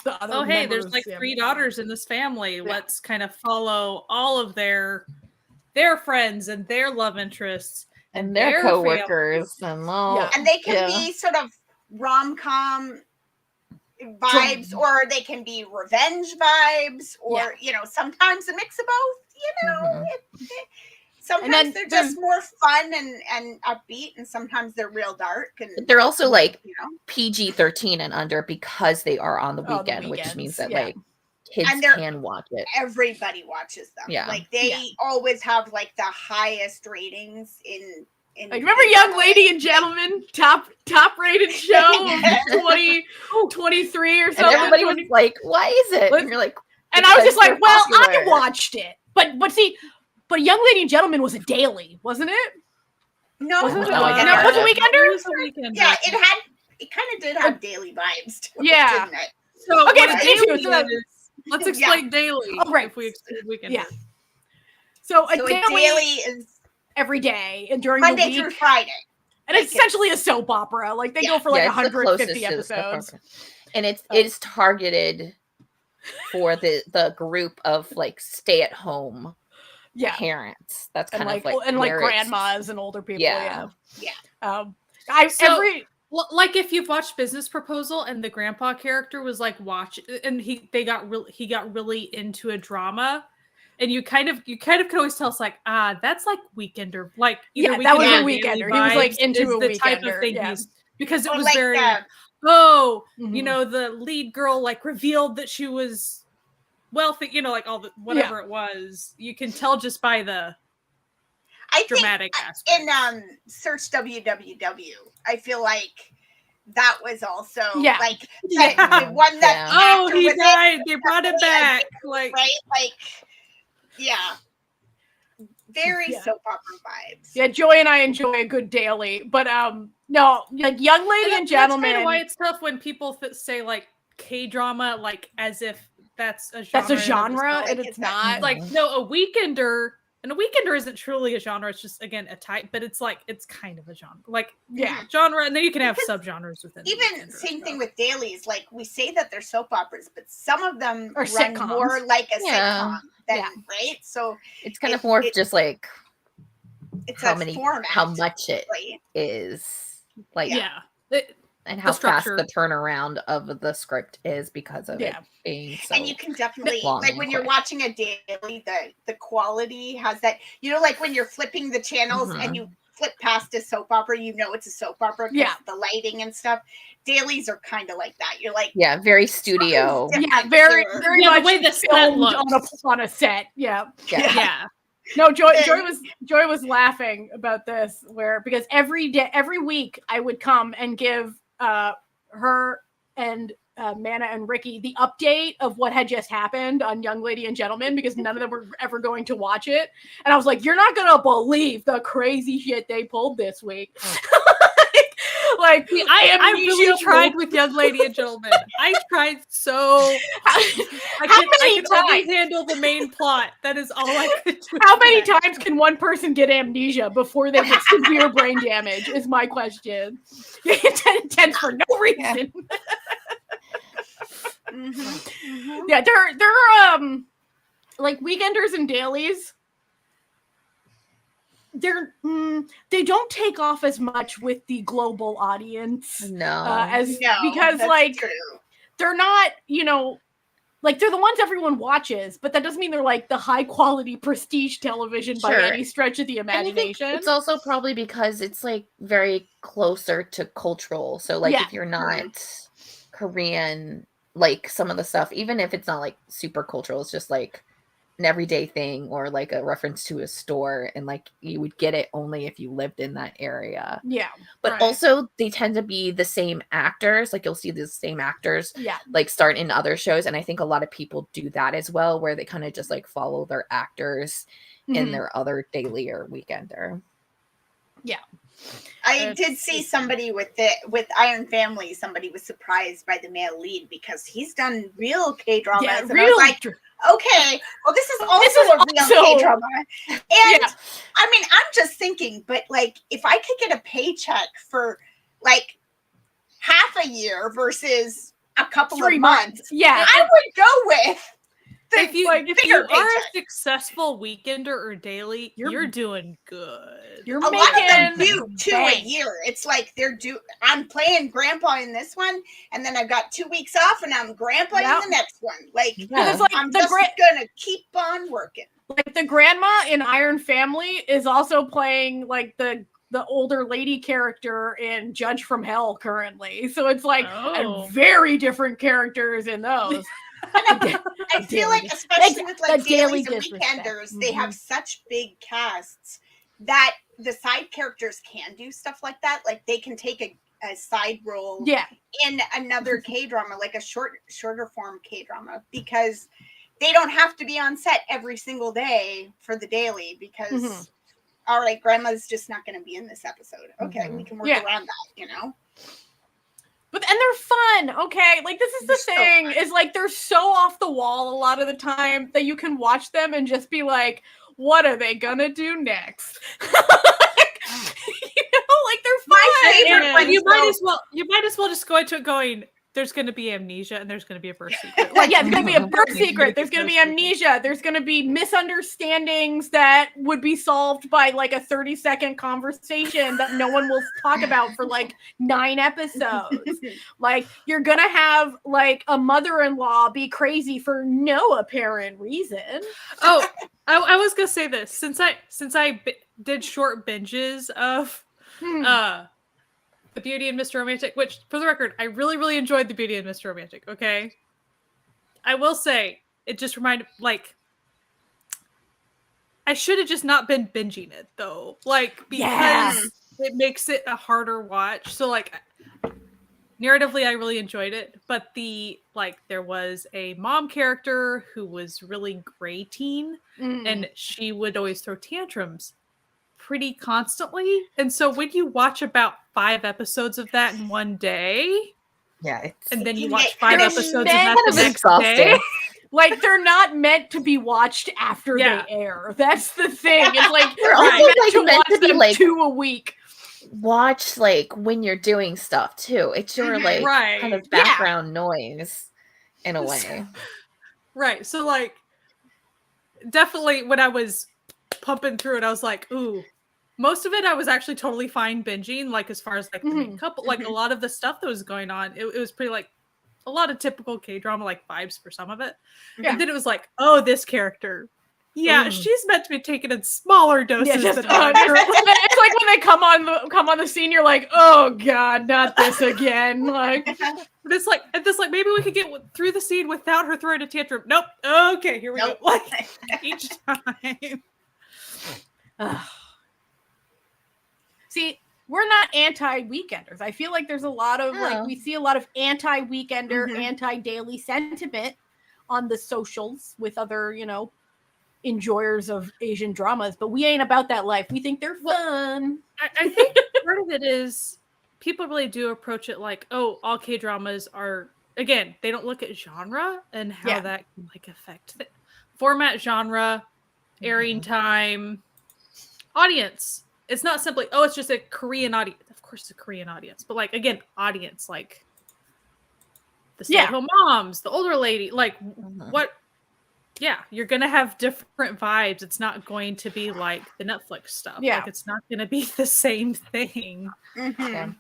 The other oh, hey, there's members, like yeah. 3 daughters in this family. Yeah. Let's kind of follow all of their friends and their love interests and their coworkers and all. Yeah. And they can be sort of rom-com vibes, or they can be revenge vibes, or you know, sometimes a mix of both. You know, sometimes they're just more fun and upbeat, and sometimes they're real dark. And they're also like you know, PG-13 and under because they are on the weekend, which means that like kids can watch it. Everybody watches them. Yeah. Like they always have like the highest ratings in remember Young Lady and Gentlemen, top rated show of 2023 or something. And everybody was like, why is it? And you're like, and I was just like, well, popular. I watched it. But Young Lady and Gentlemen was a daily, wasn't it? No, was it was a a Weekender? Was it It was a Weekender. Yeah, it kind of did have daily vibes to it, Yeah. didn't it? So Okay, what but a daily anyway, is, let's explain daily. Oh, right. If we exclude Weekender. Yeah. So a So daily, a daily is every day and during Monday the week. through Friday. And it's essentially a soap opera. Like they go for like it's the 150 closest to the soap episodes. opera. And it is targeted for the group of like stay-at-home parents. That's kind of like and like grandmas and older people. Yeah. Like if you've watched Business Proposal and the grandpa character was like and he got really into a drama. And you kind of can always tell it's like, that's like Weekender. Like either that was a or Weekender. Daily He was like Vibes into is a the Weekender. type of thing because it Or was like very you know, the lead girl like revealed that she was wealthy, you know, like all the whatever it was. You can tell just by the dramatic aspect. In Search WWW, I feel like that was also like the one that he died. They brought it back. Like right, like very soap opera vibes. Yeah, Joy and I enjoy a good daily, but no, like Young Lady and Gentlemen. That's kind of why it's tough when people say like K-drama, like as if that's a genre. That's a genre, and it's not. Like no, a Weekender. And a Weekender isn't truly a genre. It's just, again, a type, but it's like, it's kind of a genre. Like, genre, and then you can have subgenres within. Even same thing with dailies. Like, we say that they're soap operas, but some of them run sitcoms. More like a sitcom than, right? So it's kind of more just like it's how much it is. Like, and how fast the turnaround of the script is because of it being so. And you can definitely like when you're watching a daily, the quality has that, you know, like when you're flipping the channels and you flip past a soap opera, you know it's a soap opera because the lighting and stuff. Dailies are kind of like that. You're like very studio. Very much the way the set looks on a set. Yeah. No, Joy was laughing about this because every week I would come and give her and Mana and Ricky the update of what had just happened on Young Lady and Gentleman, because none of them were ever going to watch it. And I was like, you're not going to believe the crazy shit they pulled this week. Like, I really tried with Young Lady and Gentleman. I tried so hard. I could only handle the main plot. That is all I could do. How many times can one person get amnesia before they get severe brain damage is my question. Intense for no reason. Yeah, they're like weekenders and dailies. They don't take off as much with the global audience. Because like true. They're not, like they're the ones everyone watches, but that doesn't mean they're like the high quality prestige television by any stretch of the imagination. It's also probably because it's like very closer to cultural. So like if you're not Korean, like some of the stuff, even if it's not like super cultural, it's just like an everyday thing or like a reference to a store, and like you would get it only if you lived in that area. Yeah. But also they tend to be the same actors. Like you'll see the same actors like start in other shows. And I think a lot of people do that as well, where they kind of just like follow their actors in their other daily or weekender. Yeah. I did see somebody with Iron Family. Somebody was surprised by the male lead because he's done real K-dramas. Yeah, and I was like, okay, well, this is also a real K-drama. And I mean, I'm just thinking, but like, if I could get a paycheck for like half a year versus a couple of months, I would go with. If you are a successful weekender or daily, you're doing good. A lot of them do 2 a year. It's like I'm playing grandpa in this one, and then I've got 2 weeks off, and I'm grandpa in the next one. Like, I'm just gonna keep on working. Like the grandma in Iron Family is also playing like the older lady character in Judge from Hell currently. So it's like very different characters in those. I feel like, especially with like dailies and weekenders, they have such big casts that the side characters can do stuff like that. Like they can take a side role in another K-drama, like a shorter form K-drama, because they don't have to be on set every single day for the daily because, all right, grandma's just not going to be in this episode. Okay, we can work around that, And they're fun, okay? Like, this is the thing, is like, they're so off the wall a lot of the time that you can watch them and just be like, what are they gonna do next? Like, they're fun. My favorite one. You might as well just go into it going, there's going to be amnesia and there's going to be a birth secret. Like, there's going to be a birth secret. There's going to be amnesia. There's going to be misunderstandings that would be solved by like a 30-second conversation that no one will talk about for like 9 episodes. Like, you're going to have like a mother-in-law be crazy for no apparent reason. Oh, I was going to say this. Since I did short binges of The Beauty and Mr. Romantic, which, for the record, I really, really enjoyed The Beauty and Mr. Romantic, okay? I will say, it just reminded, like, I should have just not been binging it, though. Like, because it makes it a harder watch. So, like, narratively, I really enjoyed it. But there was a mom character who was really gray teen, and she would always throw tantrums pretty constantly. And so when you watch about 5 episodes of that in one day, and then you watch 5 episodes of that the next day, like, they're not meant to be watched after they air. That's the thing. It's like they're also meant to be like 2 a week. Watch like when you're doing stuff too. It's your like kind of background noise in a way. Right. So like, definitely when I was pumping through it, I was like, ooh. Most of it, I was actually totally fine binging, like, as far as, like, the main couple, like, a lot of the stuff that was going on, it was pretty, like, a lot of typical K-drama, like, vibes for some of it. Yeah. And then it was like, oh, this character. Yeah, she's meant to be taken in smaller doses than others. It's like when they come on the scene, you're like, oh, God, not this again. Like, it's like, maybe we could get through the scene without her throwing a tantrum. Nope. Okay, here we go. Like, each time. See, we're not anti-weekenders. I feel like there's a lot of we see a lot of anti-weekender, anti-daily sentiment on the socials with other, enjoyers of Asian dramas, but we ain't about that life. We think they're fun. I think part of it is people really do approach it like, oh, all K-dramas are, again, they don't look at genre and how that can affect the format, genre, airing time, audience. It's not simply, oh, it's just a Korean audience. Of course it's a Korean audience, but again, audience, the stay-at-home moms, the older lady, what. Yeah, you're going to have different vibes. It's not going to be like the Netflix stuff. Yeah. It's not going to be the same thing. Yeah.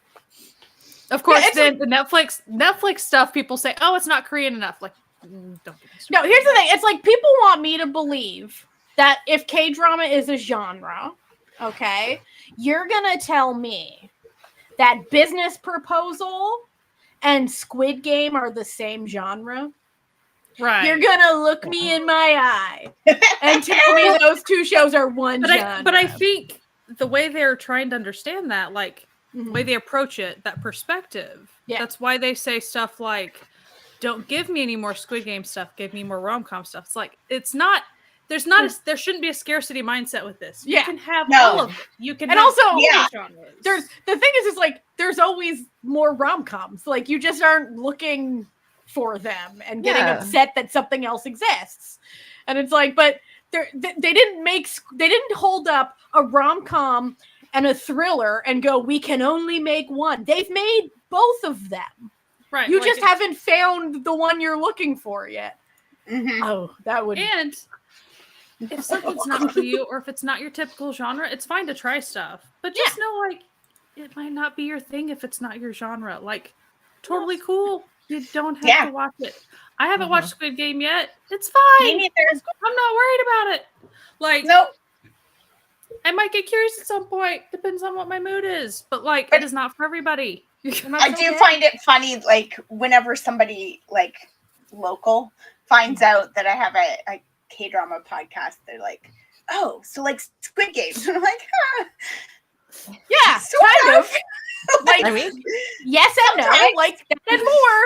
Of course, then the Netflix stuff, people say, oh, it's not Korean enough. Don't get me started. No, here's the thing. It's people want me to believe that if K-drama is a genre, okay, you're going to tell me that Business Proposal and Squid Game are the same genre. Right. You're going to look me in my eye and tell me those two shows are one genre. But I think the way they're trying to understand that, the way they approach it, that perspective, that's why they say stuff like, don't give me any more Squid Game stuff, give me more rom-com stuff. It's not, there shouldn't be a scarcity mindset with this. You can have all of it. You can have genres. The thing is there's always more rom-coms. You just aren't looking for them and getting upset that something else exists. And it's but they didn't hold up a rom-com and a thriller and go, we can only make one. They've made both of them. Right. You just haven't found the one you're looking for yet. Mm-hmm. Oh, that would. And if something's not for you, or if it's not your typical genre, it's fine to try stuff. But just know, it might not be your thing if it's not your genre. Totally cool. You don't have to watch it. I haven't watched Squid Game yet. It's fine. Me neither. I'm not worried about it. Nope. I might get curious at some point. Depends on what my mood is. But it is not for everybody. I do find it funny, whenever somebody local finds out that I have a K-drama podcast, they're like, oh, so Squid Game. I'm like, huh. Yeah, kind of. I mean, yes and no, that and more.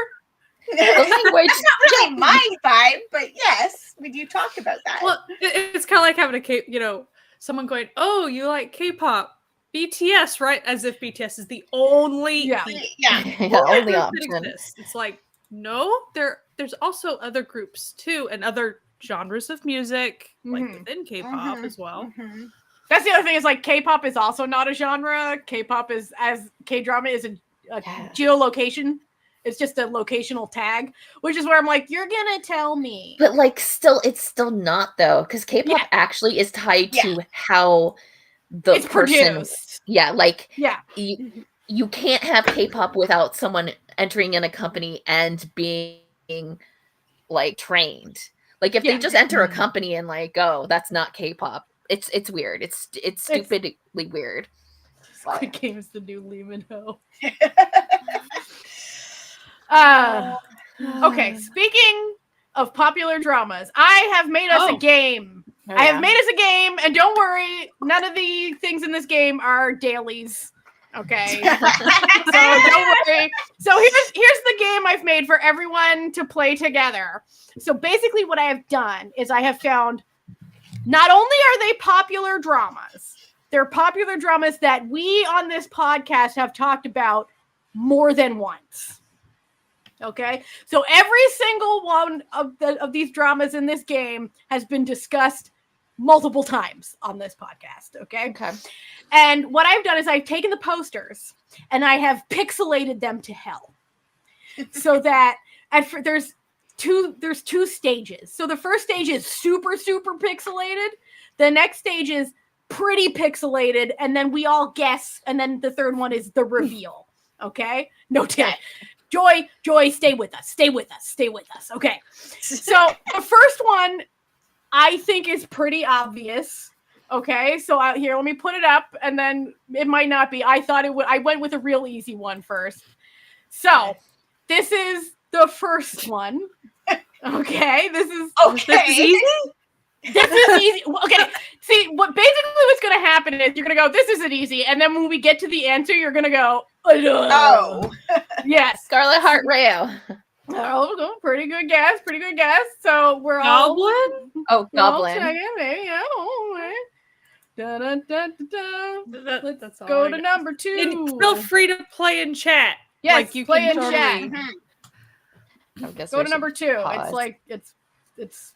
The language. It's not really my vibe, but yes, we do talk about that. Well, it's kind of like having someone going, oh, you like K-pop, BTS, right? As if BTS is the only only option. It's no, there's also other groups too, and other genres of music, within K-pop as well. Mm-hmm. That's the other thing is K-pop is also not a genre. K-pop is, as K-drama is a geolocation. It's just a locational tag, which is where I'm you're gonna tell me. But it's still not though, because K-pop actually is tied to how the person produced. You can't have K-pop without someone entering in a company and being trained. If they just enter a company and go, that's not K-pop. It's weird. It's stupidly weird. Squid Game is the new Lehman Ho. Okay, speaking of popular dramas, I have made us a game. I have made us a game, and don't worry, none of the things in this game are dailies. Okay, so don't worry. So here's the game I've made for everyone to play together. So basically, what I have done is I have found. Not only are they popular dramas, they're popular dramas that we on this podcast have talked about more than once. Okay? So every single one of these dramas in this game has been discussed multiple times on this podcast. Okay? And what I've done is I've taken the posters and I have pixelated them to hell. So that there's two stages. So the first stage is super, super pixelated. The next stage is pretty pixelated. And then we all guess. And then the third one is the reveal. Okay? No doubt. Joy, stay with us. Stay with us. Okay. So the first one I think is pretty obvious. Okay. So here, let me put it up and then it might not be. I went with a real easy one first. So this is the first one. Okay. This is easy. This is easy. Okay. See, what's going to happen happen is you're gonna go, this isn't easy, and then when we get to the answer, you're gonna go, oh, yes, Scarlet Heart Rail. Oh, pretty good guess. So we're all Goblin? Oh, Goblin. Let's go to number 2. And feel free to play in chat. Yes, like you play can in totally... chat. I guess Go to number 2. pause. It's like it's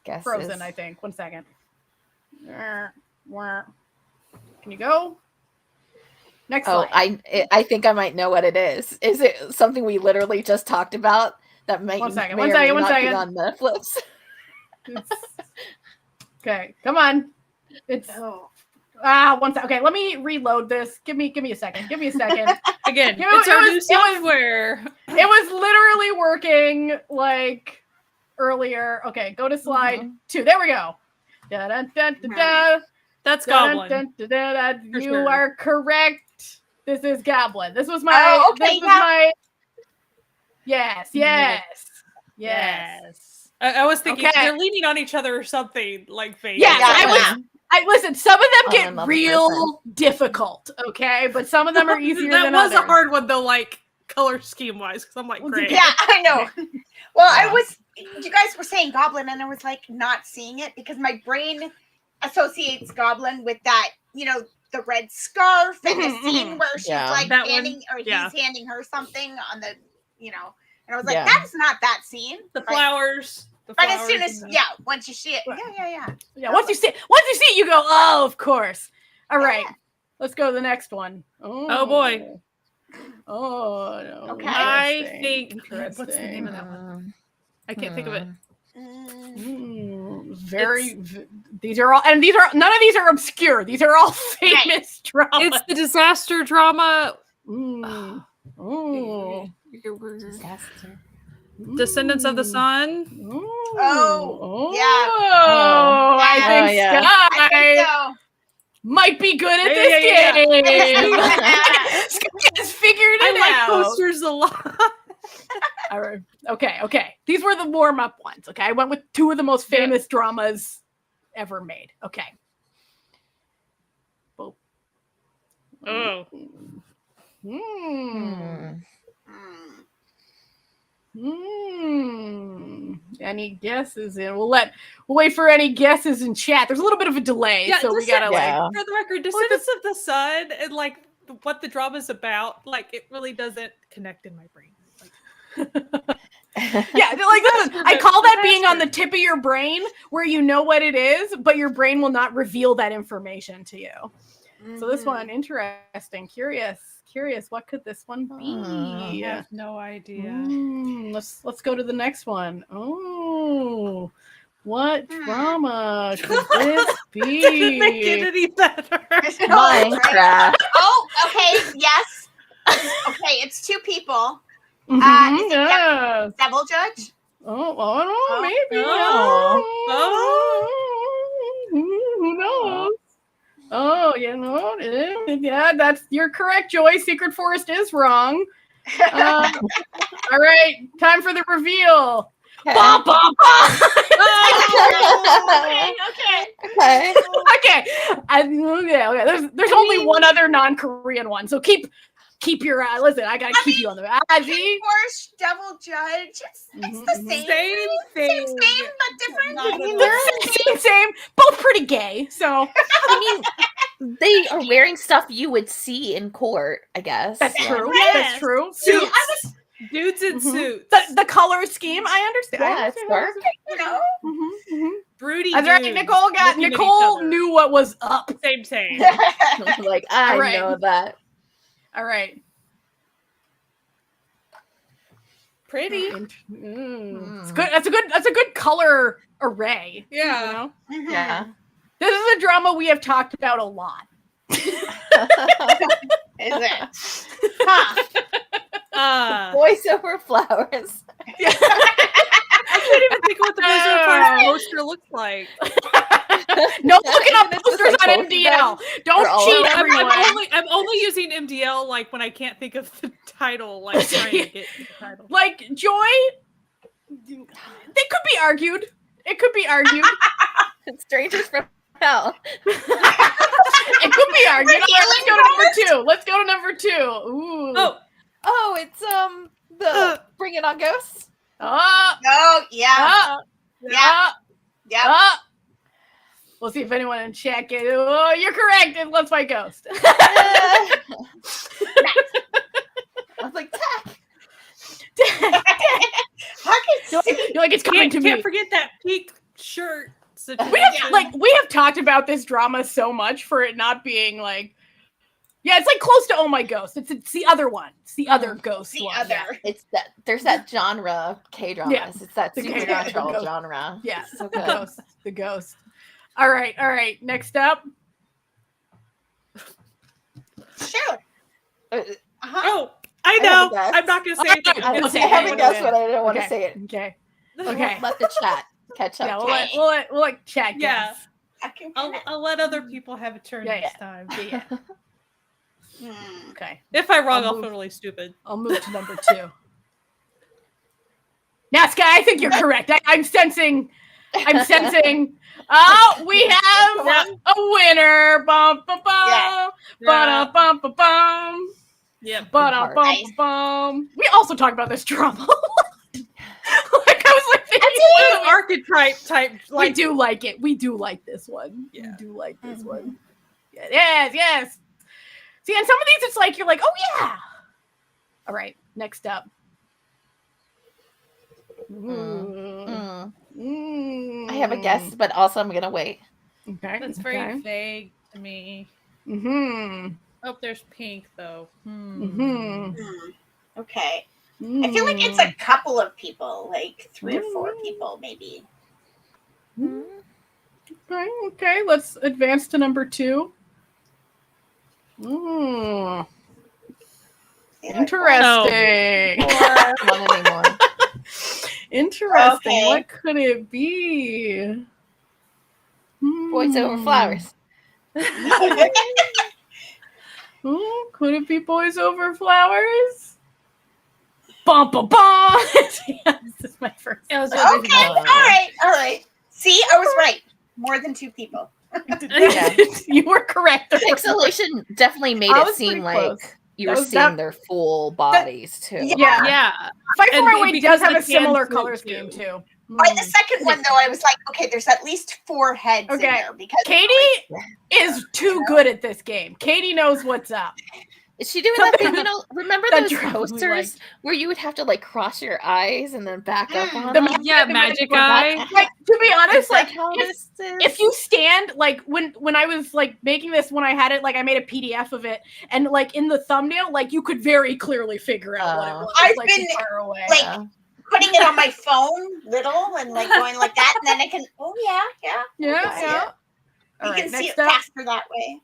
Guesses. frozen. I think. 1 second. Can you go? Next slide. I think I might know what it is. Is it something we literally just talked about that might One second. be on Netflix? Okay, come on. It's 1 second. Okay, let me reload this. Give me a second. Again, it's our new software. It was literally working like earlier. Okay, go to slide 2. There we go. That's Goblin. You are correct. This is Goblin. This was my. Yes. I was thinking Okay. they're leaning on each other or something like fate. Yeah, Yeah. I listen. Some of them get another real difficult. Okay, but some of them are easier that than was others. a hard one though, like color scheme wise, because I'm like, great. Yeah, I know. Well, you guys were saying Goblin, and I was like not seeing it because my brain associates Goblin with that, the red scarf and the scene where she's like That handing, one, or yeah. he's handing her something on the, and I was like, Yeah. that's not that scene. The flowers. But as soon as, once you see it, Yeah, once you see it, you go, oh, of course. All right, let's go to the next one. Oh boy. Oh, no. Okay. I think Interesting. what's the name of that one? I can't think of it. These are all, and none of these are obscure. These are all famous dramas. It's the disaster drama. Disaster. Descendants of the Sun. I think Sky I think so. might be good at this game. Sky has figured it I out. like posters a lot. All right. Okay. These were the warm-up ones. Okay, I went with 2 of the most famous dramas ever made. Okay. Boop. Oh. Any guesses? We'll wait for any guesses in chat. There's a little bit of a delay, so we gotta for the record, Descendants of the Sun and like what the drama's about, like it really doesn't connect in my brain. Yeah, like listen, I call that being on the tip of your brain where you know what it is, but your brain will not reveal that information to you. So this one, interesting, curious. What could this one be? I have no idea. Let's go to the next one. Oh, what drama could this be? Doesn't make it any better. Minecraft. Oh, okay, yes. Okay, it's 2 people. Yeah. Devil Judge? Oh, maybe. Who knows? Oh, you're correct, Joy. Secret Forest is wrong. All right, time for the reveal. Okay. Bah, bah, bah. Okay. Okay. There's only one other non-Korean one, so keep your listen. I gotta keep you on the Secret Forest, Devil Judge. It's the same thing. Same, but different. Same. Both pretty gay. So I mean, they are wearing stuff you would see in court, I guess. that's true. Yes. That's true. Suits. Dudes in suits. The color scheme, I understand. Yeah, it's dark. Broody. That's right. Nicole knew what was up. Same. Like I Right. know that. All right. Pretty. It's good. That's a good color array. Yeah. You know? Yeah. This is a drama we have talked about a lot. Is it? Huh. Voice over flowers. I can't even think what the Blizzard Force poster looks like. No looking up It's posters like on both of MDL. them Don't are all cheat, over. everyone. I'm only using MDL like when I can't think of the title, like trying to get the title. Like Joy, they could be argued. It could be argued. Strangers from Hell. It could be are. You know what? Let's go to number 2. Let's go to number 2. Ooh. Oh, it's the Bring It On Ghosts. Oh, yeah. Yeah. We'll see if anyone in chat gets it. Oh, you're correct. It's Let's Fight Ghost. I was like, Tack. You're like, it's coming to me. Can't forget that pink shirt. We have talked about this drama so much for it not being like, yeah, it's like close to Oh My Ghost. It's the other one. It's the other ghost one. Other. It's that there's that genre K-dramas. Yeah. It's that supernatural K-drama. genre. Yeah, So the good. ghost. The ghost. All right. Next up. Sure. Oh, I know. I'm not gonna say anything. I Okay. haven't guessed, but I didn't want to Okay. say it. Okay. Okay. Let the chat catch up. Yeah, we'll let chat Yeah. guess. I'll let other people have a turn Yeah, next time. Yeah. Okay. If I'm wrong, I'll I'll move. feel really stupid. I'll move to number 2. Now, Sky, I think you're correct. I'm sensing. Oh, we have a winner. Bum bum bum. Ba bum bum bum. Yeah. Bum. We also talked about this drama. Like I was like, It's an archetype type. we do like it. We do like this one. Yeah. We do like this one. Yes. See, and some of these, it's like you're like, oh yeah. All right, next up. I have a guess, but also I'm gonna wait. Okay. That's very vague to me. Mm-hmm. Oh, there's pink though. Okay. I feel like it's a couple of people, like 3 or 4 people, maybe. Okay. Let's advance to number 2. Interesting. Not anymore. Interesting. Okay. What could it be? Boys Over Flowers. Could it be Boys Over Flowers? Bum bum bum. Yes, this is my first. It was Okay, all right. See, I was right. More than 2 people. Yeah. You were correct. Pixelation definitely made I it was seem pretty like close. you That were was seeing that- their full bodies too. Yeah. Fight for And My Way because does have the a similar tan color suit, scheme too. By the second one, though, I was like, okay, there's at least 4 heads in Okay. there because Katie is too good at this game. Katie knows what's up. Is she doing that Something thing? Remember that those drove me, posters where you would have to like cross your eyes and then back up on The them? Yeah, magic eye. Like, to be honest, Is like that how this is? if you stand like when I was like making this, when I had it, like I made a PDF of it, and like in the thumbnail, like you could very clearly figure out what it was. I've like, been, far away. like, Yeah. putting it on my phone, little, and like going like that, and then I can, yeah. All you right, can see next it up. faster that way.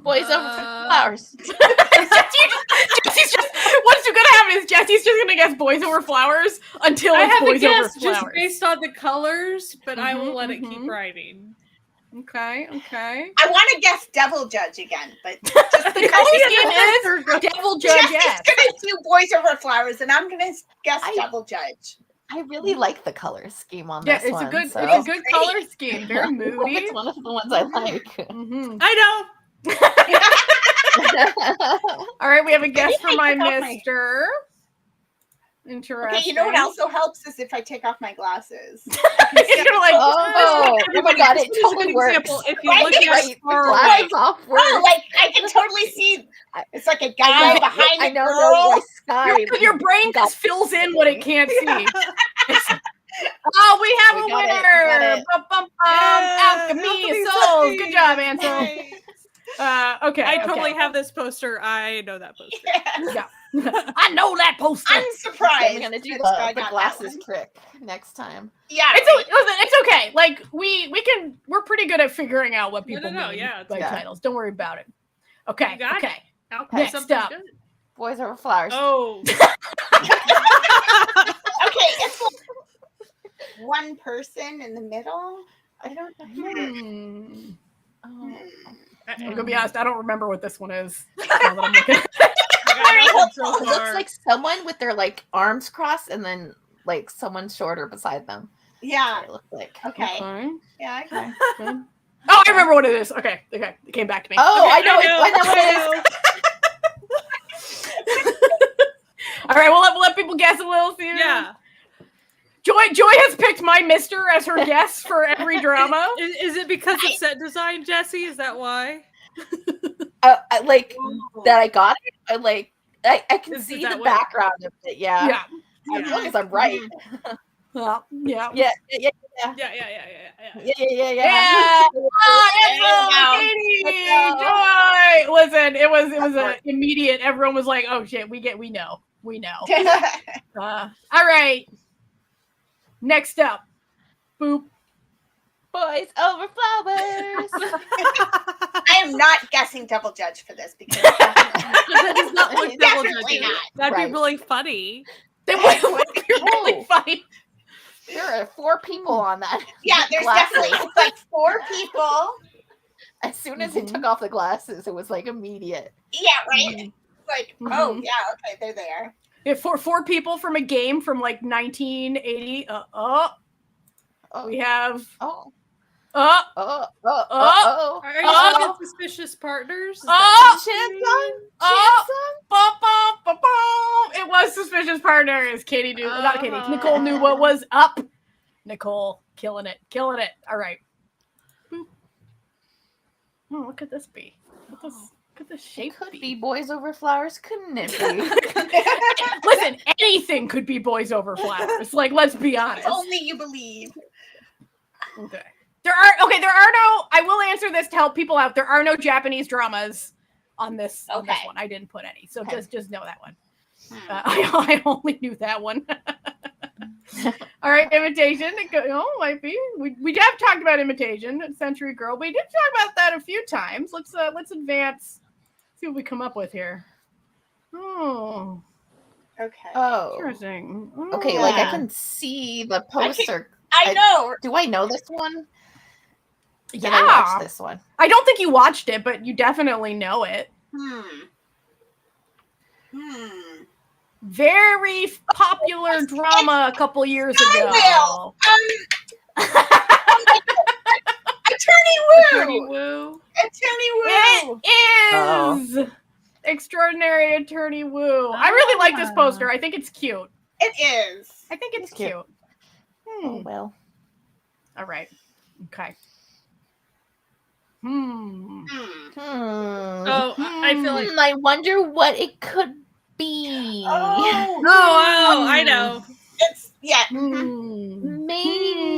Boys Over Flowers. Jesse's just what's gonna happen is Jesse's just gonna guess Boys Over Flowers until I it's have a Boys Over guess just Flowers. based on the colors, but I will let it keep mhm. writing. Okay. I want to guess Devil Judge again, but The color scheme is Devil Judge. Jesse's Yes. gonna do Boys Over Flowers, and I'm gonna guess I- Devil Judge. I really like the color scheme on Yeah, this it's one. a good, so. it's a good color scheme. Very I hope moody. it's one of the ones I like. Mhm. I All right, we have a guess think for I my took off my- Mister. Interesting. Okay, you know what also helps is if I take off my glasses. You're like, oh my god, it totally works. Example, if you Right, look at Right, far the away, glasses off Oh, works. like I can totally see. It's like a guy behind I a know girl. the sky. because your brain just fills in what it can't see. Oh, we have We a got it, we winner! got it. Bum, bum, bum. Yeah, Alchemy Alchemy Souls. Souls. Good job, Ansel. Nice. Okay. I totally okay. have this poster. I know that poster. Yeah. I know that poster. I'm surprised. I'm gonna do this guy the got that glasses one. trick next time. Yeah, It's okay. Like we're pretty good at figuring out what people No, mean yeah, it's by good. titles. Don't worry about it. Okay. You got Okay. Alchemy, Next something's up. good. Boys Over Flowers. Oh, okay, it's like one person in the middle. I don't know. Hmm. Oh. I'm gonna be honest. I don't remember what this one is. Now that I'm looking. I got nothing so It looks far. like someone with their like arms crossed and then like someone shorter beside them. Yeah. It looks like. Okay. Okay. Yeah. Okay. Good. Oh, I remember remember what it is. Okay, it came back to me. Oh, Okay. I know what it is. All right, we'll let people guess a little. See. Yeah. Joy has picked my Mister as her guess for every drama. Is it because of set design, Jesse? Is that why? Like that I got it. I can Is see that the what- background of it. Yeah. Yeah. As long as I'm right. Well, yeah. Yeah. Yeah. Yeah. Katie, Joy. Listen, it was an immediate. Everyone was like, "Oh shit, we know." All right. Next up, boop. Boys over flowers. I am not guessing double judge for this because That is not what double Definitely judging. not. That'd Right. be really funny. That would be really funny. There are 4 people on that. yeah, there's glasses. definitely it's like 4 people. As soon as it took off the glasses, it was like immediate. Yeah, right. Like, oh Mhm. yeah, okay, they're there. If four people from a game from like 1980. We have. Oh. Oh. Oh. Are you talking suspicious partners? Is that Oh. Bum, bum, bum, bum. It was Suspicious Partners. Katie knew. Not Katie. Nicole knew what was up. Nicole, killing it. All right. Boop. Oh, what could this be? What could this shape It could be Boys Over Flowers, couldn't it be? Listen, anything could be Boys Over Flowers. Like, let's be honest. If only you believe. Okay. There are no. I will answer this to help people out. There are no Japanese dramas on this one. I didn't put any, so just know that one. I only knew that one. All right, Imitation. Might be. We have talked about Imitation, Century Girl. We did talk about that a few times. Let's advance. See what we come up with here. Oh. Okay. Oh. Interesting. Okay, like I can see the poster. I know. Do I know this one? Did Yeah. I watch this one? I don't think you watched it, but you definitely know it. Very popular drama a couple years ago. Attorney Woo. Attorney Woo? Attorney Woo. It is Extraordinary Attorney Woo. I really like this poster. I think it's cute. It is. I think it's cute. Oh well. All right. Okay. Oh, I feel like. I wonder what it could be. Oh, I know. It's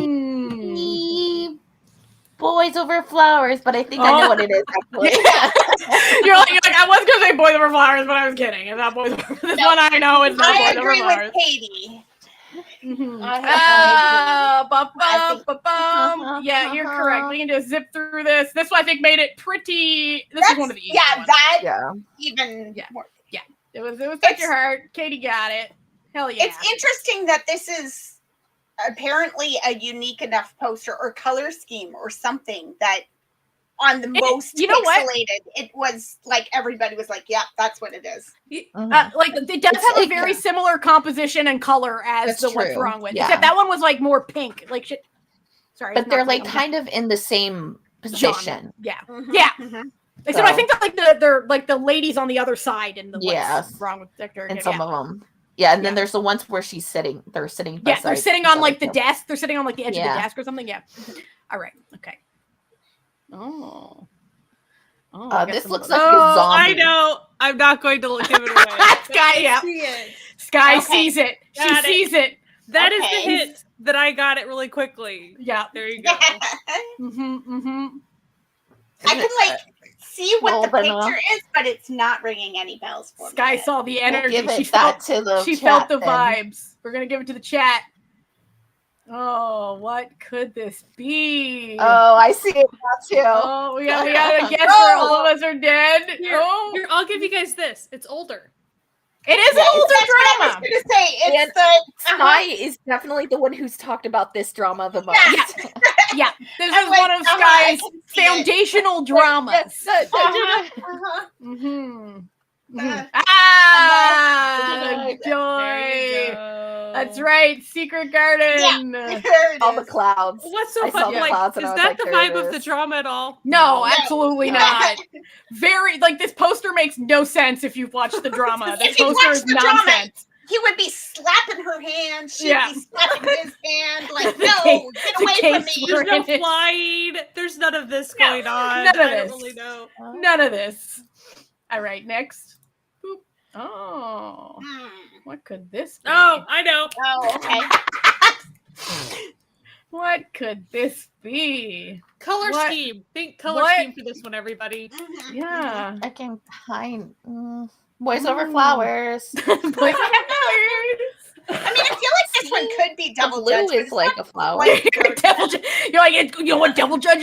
Maybe Boys Over Flowers, but I think I know what it is. Actually. You're like, I was gonna say Boys Over Flowers, but I was kidding. It's not Boys Over. This one I know is not I Boys Over agree Flowers. with Katie. Yeah, you're correct. We can just zip through this. This one I think made it pretty. This is one of the easier ones. Even more. It was touch your heart. Katie got it. Hell yeah. It's interesting that this is apparently a unique enough poster or color scheme or something that on the most pixelated, it was like everybody was like, yeah, that's what it is. Like it does have a very similar composition and color as the What's Wrong With. Except that one was like more pink. Like shit. Sorry. But they're like kind of in the same position. Yeah. Yeah. So I think that like they're like the ladies on the other side in the What's Wrong With Victor. And some of them. Yeah, and then there's the ones where she's sitting. They're sitting. Yeah, they're sitting on like the desk. They're sitting on like the edge of the desk or something. Yeah. All right. Okay. Oh. This looks like a zombie. I know. I'm not going to give it away. Sky, Sky sees it. She sees it. That is the hint that I got it really quickly. Yeah. There you go. I can like see what the picture is, but it's not ringing any bells for me. Sky saw the energy. She felt the vibes. We're gonna give it to the chat. Oh, what could this be? Oh, I see it now too. Oh, we got a guess where all of us are dead. Here, I'll give you guys this. It's older. It is an older drama. I was gonna say it's Sky is definitely the one who's talked about this drama the most. Yeah. This is one of Sky's foundational dramas. Joy. That's right. Secret Garden. Yeah, All the clouds. What's so I saw funny? the Like, clouds is and I was that like, the there vibe it of the is. drama at all? No, absolutely No. not. Very like this poster makes no sense if you've watched the drama. This If you've poster watched is the drama, nonsense. he would be slapping her hand. She'd Yeah. be slapping his hand. Like, The no, case- get the away from case me. where- There's no flying. There's none of this No, going on. none of I this. don't really know. None of this. All right, next. Boop. Oh, what could this be? Oh, I know. Oh, okay. What could this be? Color What? scheme. Think color What? scheme for this one, everybody. Yeah. I can kind. Boys over flowers. Like, I mean, I feel like this one could be The double blue judge. but is it's like not a flower. quite Devil Judge. You're like, you know what? Devil Judge.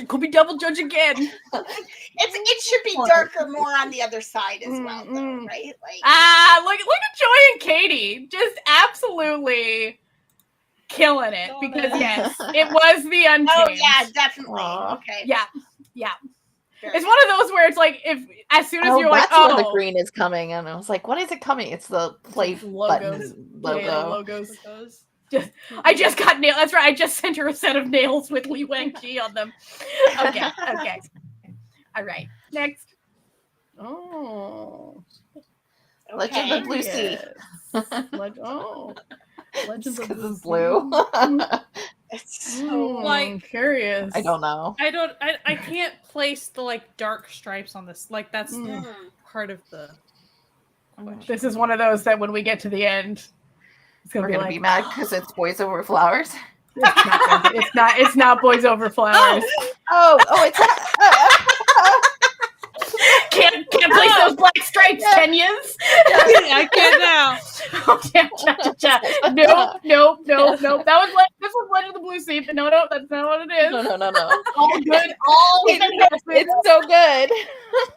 Could be Devil Judge again. it should be darker, more on the other side as well, though, right? Like, Look at Joy and Katie, just absolutely killing it. Because yes, it was the Untamed. oh yeah, definitely. Aw. Okay. Yeah. Very It's one of those where it's like if as soon as Oh, you're like, that's where the green is coming, and I was like, "What is it coming?" It's the play Logos. button Yeah, logo. logos. I just got nails. That's right. I just sent her a set of nails with Li Wangji on them. Okay. All right. Next. Oh. Legend of Blue Sea. Legends of Because Blue it's blue. Sea. It's so Like- curious. I don't know. I can't place the like dark stripes on this. Like that's part of the This is one of those that when we get to the end, it's gonna We're be gonna like, be mad because it's boys over flowers. it's not Boys Over Flowers. It's Can't place those black stripes, Kenyans. I can't now. Nope. This was Legend of the Blue Sea, but no, that's not what it is. No. All good. All It's so good.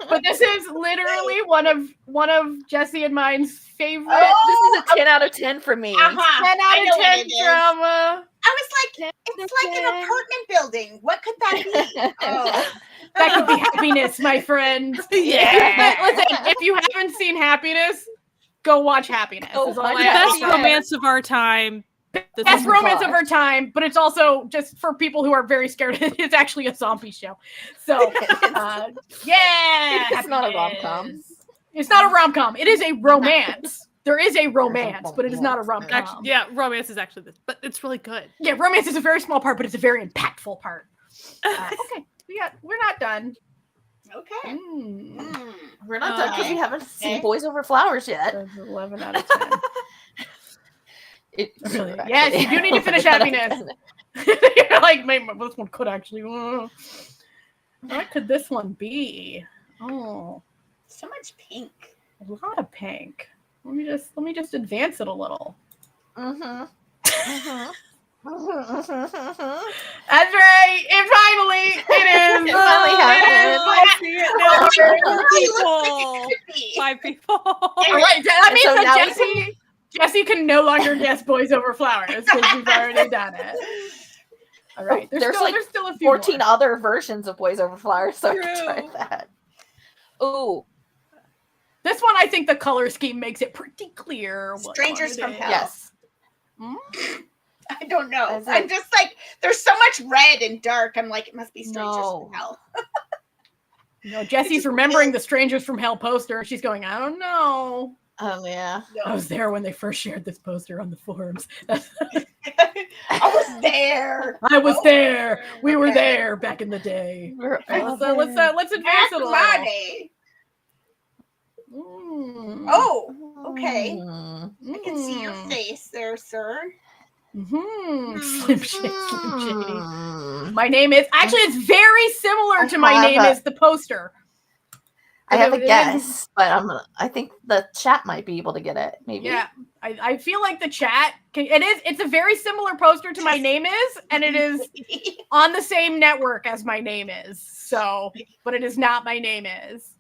But this is literally one of Jesse and mine's favorite. This is a 10 out of 10 for me. 10 out of 10 drama. I was like, it's like an apartment building. What could that be? Oh. That could be Happiness, my friend. Yeah. Listen, if you haven't seen Happiness, go watch Happiness. Go Is all watch I The have to best say. romance of our time. This Best is- romance of our time, but it's also just for people who are very scared. It's actually a zombie show. So, yeah. It's not a Happiness. rom-com. It's not a rom-com. It is a romance. There is a romance, but it is not a rom-com. Actually, yeah, romance is actually this, but it's really good. Yeah, romance is a very small part, but it's a very impactful part. Okay, we're not done. Okay. We're not done because Okay. we haven't seen Okay. Boys Over Flowers yet. That's 11 out of 10. Really, Yes, you do need to finish Happiness. You're like, maybe this one could actually. What could this one be? Oh, So much pink. a lot of pink. Let me just advance it a little. That's right. It finally it is. It finally happened. Five people. All right, that means So that now Jesse can no longer guess Boys Over Flowers because we've already done it. All right, there's still a few 14 more. other versions of Boys Over Flowers, so I can try True. that. Ooh, This one, I think the color scheme makes it pretty clear. what Strangers one from it Hell. is. yes. I don't know. Is it- I'm just like, there's so much red and dark. I'm like, it must be Strangers No. from Hell. No, Jesse's remembering the Strangers from Hell poster, and she's going, I don't know. Yeah. I was there when they first shared this poster on the forums. I was there. I was Oh, there. We were okay. there back in the day. We're Let's over. advance it Back a in little. my day. Mm. Oh, okay. Mm. I can see your face there, sir. Mm-hmm. Slim Shady. Mm. My name is actually. It's very similar to my name is the poster. I have a It is- guess, but I think the chat might be able to get it. Maybe. Yeah, I feel like the chat. It's a very similar poster to my name is, and it is on the same network as my name is. So, but it is not my name is.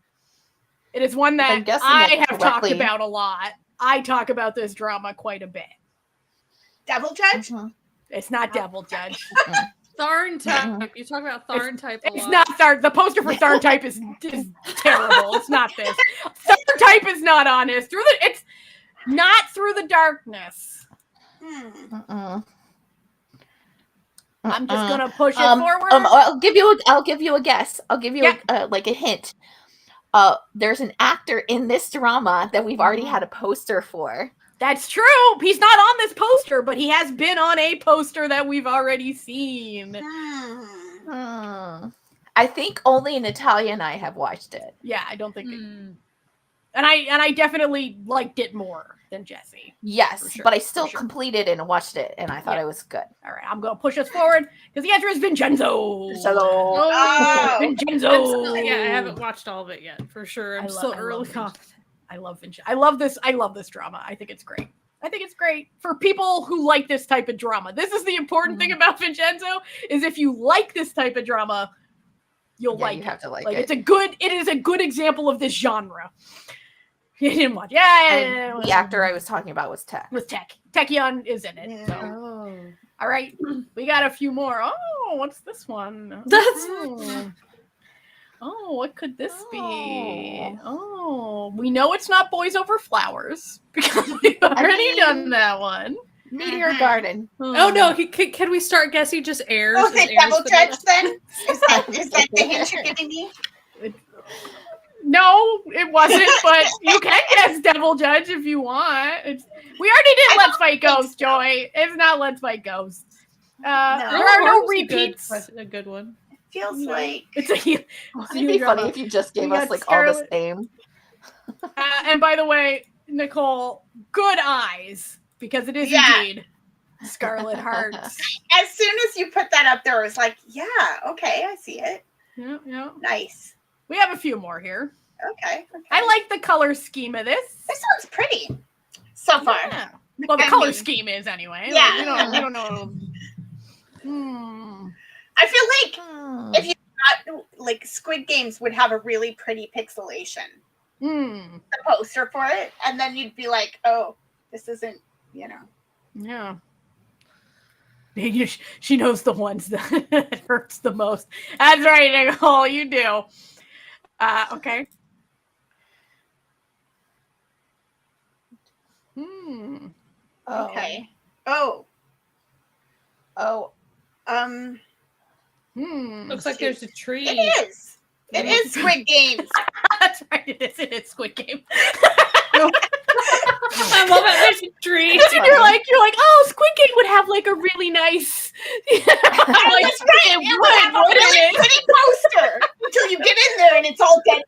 It is one I'm that guessing I it have talked correctly. about a lot. I talk about this drama quite a bit. Devil Judge? Mhm. It's not Devil Judge. Tharn type. You talk about Tharn type a It's lot. not Tharn. The poster for Tharn type is terrible. It's not this. Tharn type is not honest. It's not through the darkness. I'm just gonna push it forward. I'll give you a guess. I'll give you a hint. There's an actor in this drama that we've already had a poster for. That's true. He's not on this poster, but he has been on a poster that we've already seen. I think only Natalia and I have watched it. Yeah, I don't think. And I definitely liked it more than Jesse. Yes, but I still completed and watched it, and I thought it was good. All right, I'm gonna push us forward because the answer is Vincenzo. Vincenzo. Yeah, I haven't watched all of it yet, for sure. I'm still early on. I love Vincenzo. I love this drama. I think it's great. I think it's great for people who like this type of drama. This is the important thing about Vincenzo, is if you like this type of drama, you'll like it. Have to like it. It is a good example of this genre. You didn't watch. Yeah. The actor I was talking about was Tech. Techion is in it. So. All right. We got a few more. Oh, what's this one? Oh, what could this be? Oh, we know it's not Boys Over Flowers because we've already done that one. Meteor Garden. Oh no! Can we start guessing just heirs? Oh, the Devil Judge then? Is that the hint you're giving me? No, it wasn't. But you can guess Devil Judge if you want. We already did Let's Fight Ghosts, Joy. It's not Let's Fight Ghosts. There are no repeats. A good one. Feels like it's a. It'd be funny if you just gave us like all the same. And by the way, Nicole, good eyes, because it is indeed Scarlet Hearts. As soon as you put that up there, I was like, yeah, okay, I see it. Yeah. Nice. We have a few more here. Okay. I like the color scheme of this. This one's pretty so far. Yeah. Well, the color scheme is anyway. Yeah. Like, we don't know. I feel like if you got like Squid Games would have a really pretty pixelation. The poster for it, and then you'd be like, oh, this isn't, Yeah. She knows the ones that hurts the most. That's right, Nicole, you do. Okay. Okay. Looks like there's a tree. It is. It is Squid Games. That's right. It is Squid Game. I love it. There's a tree. And you're like, oh, Squid Game would have like a really nice. That's right. It would have a really pretty poster until you get in there and it's all dead.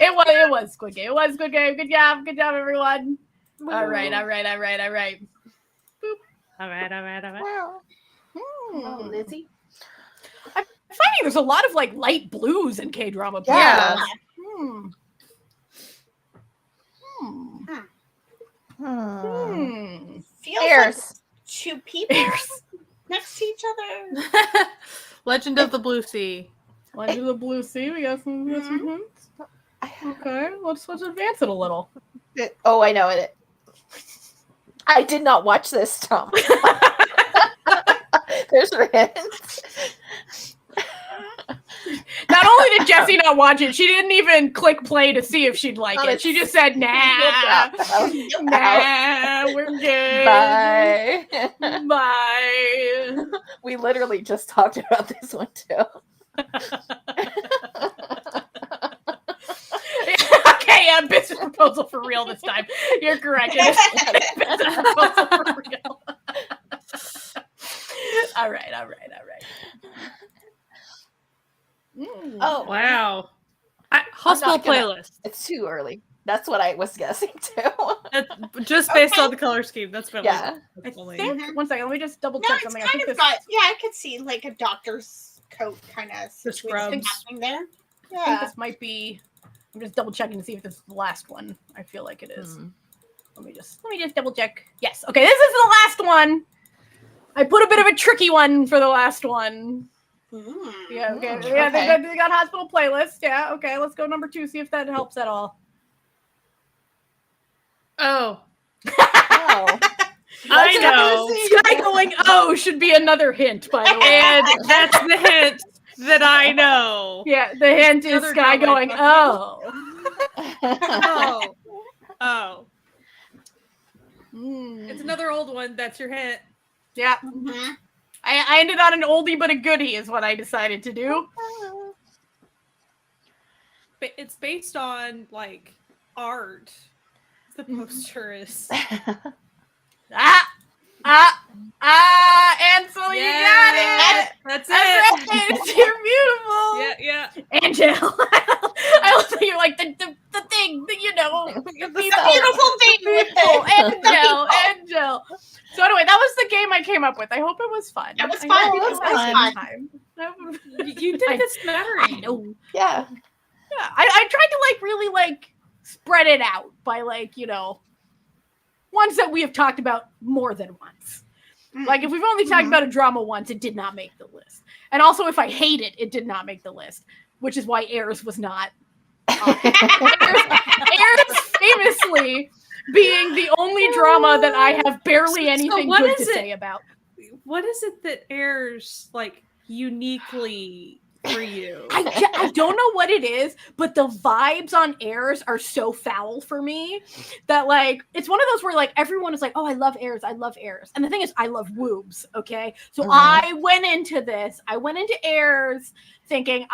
It was Squid Game. It was Squid Game. Good job, everyone. All right. Boop. All right. Wow. Lizzie. I'm finding there's a lot of like light blues in K-drama. Yeah. Feels Heirs. like two people next to each other. Legend of the Blue Sea. Legend of the Blue Sea. We got some hints. Okay, let's advance it a little. Oh, I know it. I did not watch this, Tom. There's hints. Not only did Jessie not watch it, she didn't even click play to see if she'd like it. She just said, nah, we're good. Bye. We literally just talked about this one, too. Okay, business proposal for real this time. You're correct. It is business proposal for real. All right. Oh, wow. Hospital playlist. It's too early. That's what I was guessing, too. Just based on the color scheme. That's what I think. One second, let me just double check something. I could see like a doctor's coat kind of situation happening there. Yeah. I think this might be. I'm just double checking to see if this is the last one. I feel like it is. Let me just double check. Yes. Okay, this is the last one. I put a bit of a tricky one for the last one. Yeah. Okay. Yeah. They got hospital playlist. Yeah. Okay. Let's go number 2. See if that helps at all. Oh. I know. Sky going, oh, should be another hint, by the way. And that's the hint. that I know. Yeah, the hint is Other Sky drama going, I oh. Oh. Mm. It's another old one. That's your hint. Yeah. Mhm. I ended on an oldie but a goodie is what I decided to do. But it's based on, like, art. The poster is... Ansel, you got it! That's it! Right. You're beautiful! Yeah. Angel. I love that you're like, the thing, you know. The beautiful thing with Angel. So anyway, that was the game I came up with. I hope it was fun. It was I fun. hope It was you guys fun. had time. You did this smattering. I know. Yeah. Yeah, I tried to like really like spread it out by like, you know, ones that we have talked about more than once. Like if we've only talked about a drama once, it did not make the list. And also if I hate it, it did not make the list, which is why Heirs was not. Heirs famously being the only drama that I have barely anything good to say about. What is it that airs like uniquely for you? I don't know what it is, but the vibes on Heirs are so foul for me that like it's one of those where like everyone is like, oh, I love Heirs, and the thing is I love woobs. Okay, so I went into Heirs thinking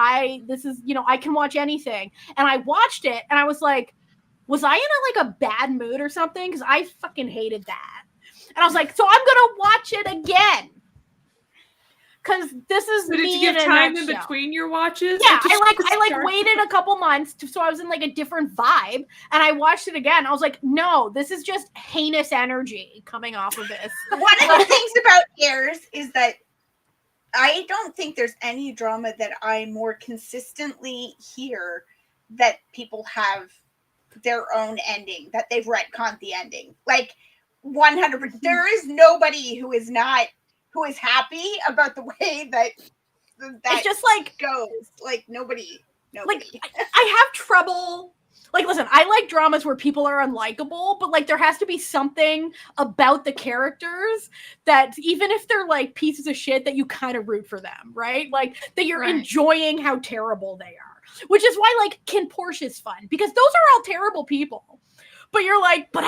this is, you know, I can watch anything, and I watched it and I was like, was I in a bad mood or something? Because I fucking hated that, and I was like, so I'm gonna watch it again. Because this is so did me you give in time a in nutshell. between your watches? Yeah, I waited a couple months so I was in like a different vibe, and I watched it again. I was like, no, this is just heinous energy coming off of this. One of the things about Heirs is that I don't think there's any drama that I more consistently hear that people have their own ending, that they've retconned the ending. Like 100%. There is nobody who is happy about the way that it's just like goes. Like nobody. Like I have trouble. Like, listen, I like dramas where people are unlikable, but like there has to be something about the characters that even if they're like pieces of shit, that you kind of root for them, right? Like that you're enjoying how terrible they are, which is why like Kin Porsche is fun because those are all terrible people, but you're like, but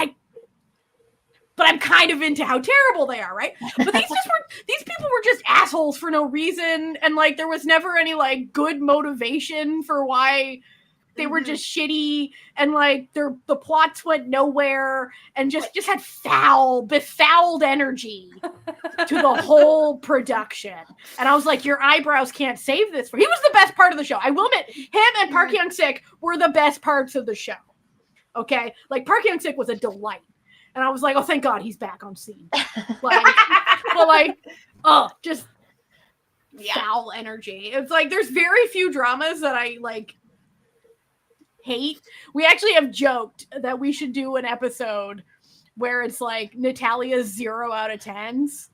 I'm kind of into how terrible they are, right? But these people were just assholes for no reason, and like there was never any like good motivation for why they were just shitty, and like the plots went nowhere, and just had befouled energy to the whole production. And I was like, your eyebrows can't save this. He was the best part of the show. I will admit, him and Park Hyung-sik were the best parts of the show. Okay, like Park Hyung-sik was a delight. And I was like, oh, thank God he's back on scene. Just foul energy. It's like, there's very few dramas that I, like, hate. We actually have joked that we should do an episode where it's, like, Natalia's 0 out of 10s.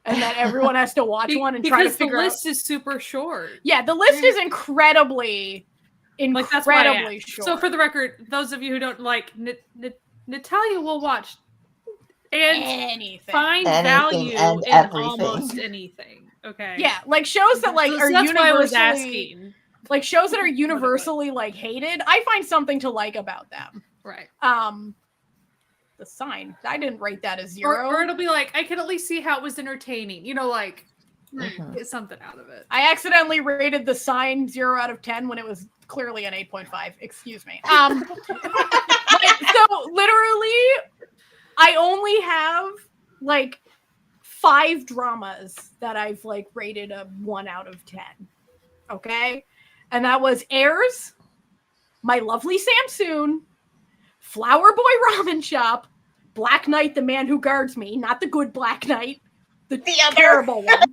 And that everyone has to watch one and try to figure out. Because the list is super short. Yeah, the list is incredibly short. So for the record, those of you who don't like Natalia will watch and find value in almost anything. Okay. Yeah, like shows that like are that's universally why I was asking. Like shows that are universally like hated. I find something to like about them. Right. The Sign. I didn't rate that as 0. Or it'll be like I could at least see how it was entertaining. You know, like get something out of it. I accidentally rated The Sign 0 out of 10 when it was clearly an 8.5. Excuse me. So literally, I only have like 5 dramas that I've like rated a 1 out of 10. Okay, and that was Heirs, My Lovely Samsoon, Flower Boy Ramen Shop, Black Knight, The Man Who Guards Me, not the good Black Knight, the terrible one,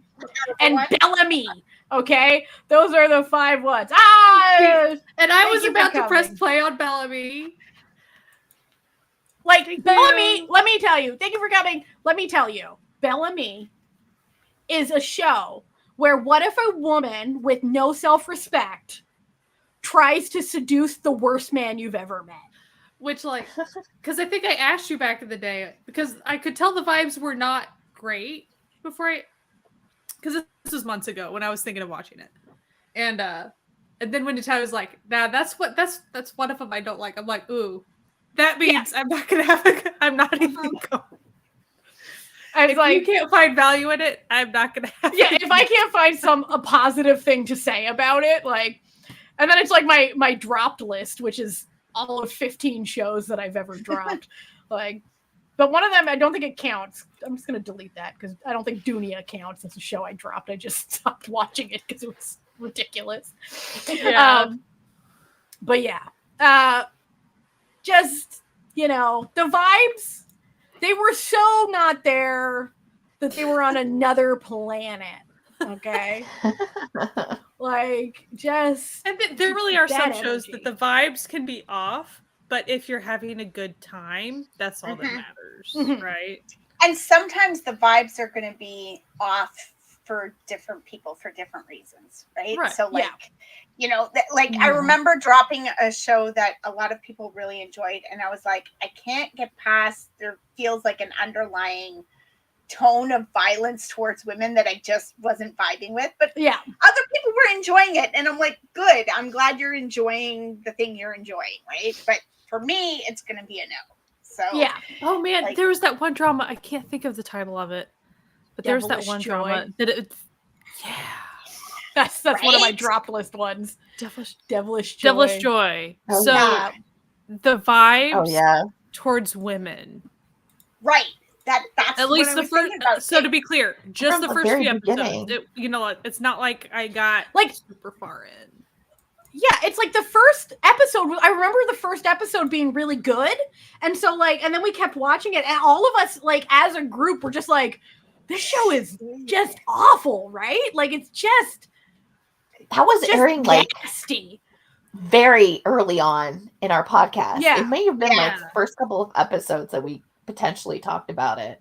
and Bellamy. Okay, those are the 5 ones. And I was about to press play on Bellamy. Like, Bellamy, let me tell you. Thank you for coming. Let me tell you. Bellamy is a show where what if a woman with no self-respect tries to seduce the worst man you've ever met? Which, like, because I think I asked you back in the day, because I could tell the vibes were not great before because this was months ago when I was thinking of watching it. And then when Natalia was like, "Nah, that's one of them I don't like." I'm like, "Ooh, that means I'm not gonna have. I'm not even going." If you can't find value in it, I'm not gonna have. Yeah, if I can't find a positive thing to say about it, like, and then it's like my dropped list, which is all of 15 shows that I've ever dropped, like. But one of them, I don't think it counts. I'm just gonna delete that because I don't think Dunia counts as a show I dropped. I just stopped watching it because it was ridiculous. Yeah. But yeah, just the vibes. They were so not there that they were on another planet. Okay, like just. And there really are some that shows energy. that the vibes can be off, but if you're having a good time, that's all that matters, right? And sometimes the vibes are going to be off for different people for different reasons, right? So, like, I remember dropping a show that a lot of people really enjoyed, and I was like, I can't get past. There feels like an underlying tone of violence towards women that I just wasn't vibing with, but other people were enjoying it, and I'm like, good, I'm glad you're enjoying the thing you're enjoying, right? But for me, it's gonna be a no. So oh man, there was that one drama, I can't think of the title of it, but there was that one drama that that's one of my dropped list ones. Devilish Joy. Oh, so the vibes towards women, right? That's at least the first. So to be clear, just From the first very few beginning. episodes. It's not like I got super far in. Yeah, it's like the first episode. I remember the first episode being really good, and so and then we kept watching it, and all of us as a group were just like, "This show is just awful," right? Like it's just that was airing nasty. Very early on in our podcast. Yeah, it may have been the first couple of episodes that we potentially talked about it.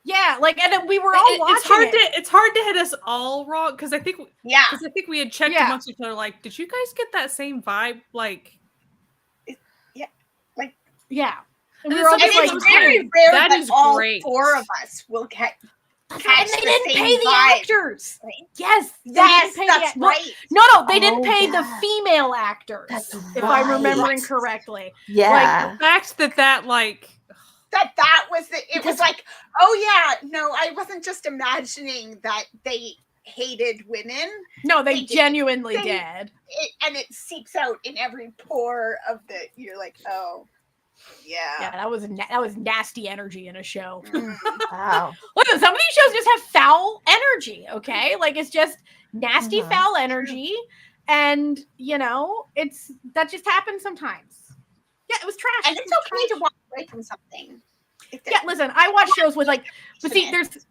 Yeah, and then we were all watching It's hard to hit us all wrong because I think we had checked amongst each other. Like, did you guys get that same vibe? Like, And we were all it's very rare that all four of us will catch. And they didn't pay the actors. Right? Yes, that's right. No, they didn't pay the female actors. That's if I'm remembering correctly. Yeah, the fact that was it was like, oh yeah, no, I wasn't just imagining that they hated women. No, they genuinely did. And it seeps out in every pore of you're like, oh. Yeah, that was nasty energy in a show. Wow. Listen, some of these shows just have foul energy, okay? Like it's just nasty foul energy, and it's that just happens sometimes. Yeah, it was trash. And it's okay to walk away from something. Yeah, listen, I watch shows with but see,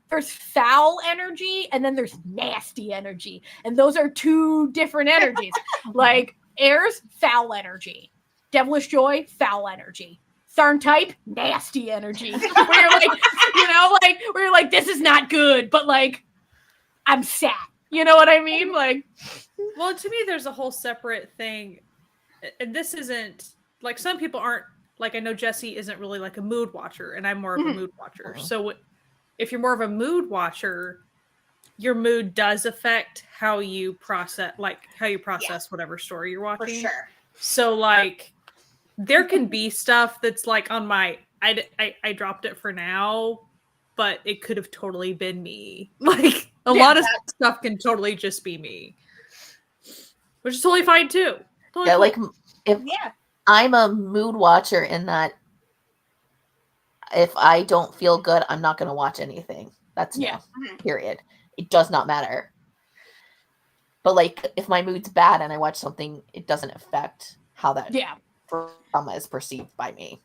there's foul energy and then there's nasty energy, and those are two different energies. Like Air's foul energy. Devilish Joy, foul energy. Tharn Type, nasty energy. Where you're like, where you're like, this is not good, but I'm sad. You know what I mean? Well, to me, there's a whole separate thing, and this isn't some people aren't I know Jessie isn't really a mood watcher, and I'm more of a mood watcher. So, if you're more of a mood watcher, your mood does affect how you process, whatever story you're watching. For sure. So, there can be stuff that's on my I dropped it for now, but it could have totally been me. A lot of stuff can totally just be me, which is totally fine too. Totally if I'm a mood watcher in that if I don't feel good, I'm not going to watch anything. That's period. It does not matter. But if my mood's bad and I watch something, it doesn't affect how that drama is perceived by me.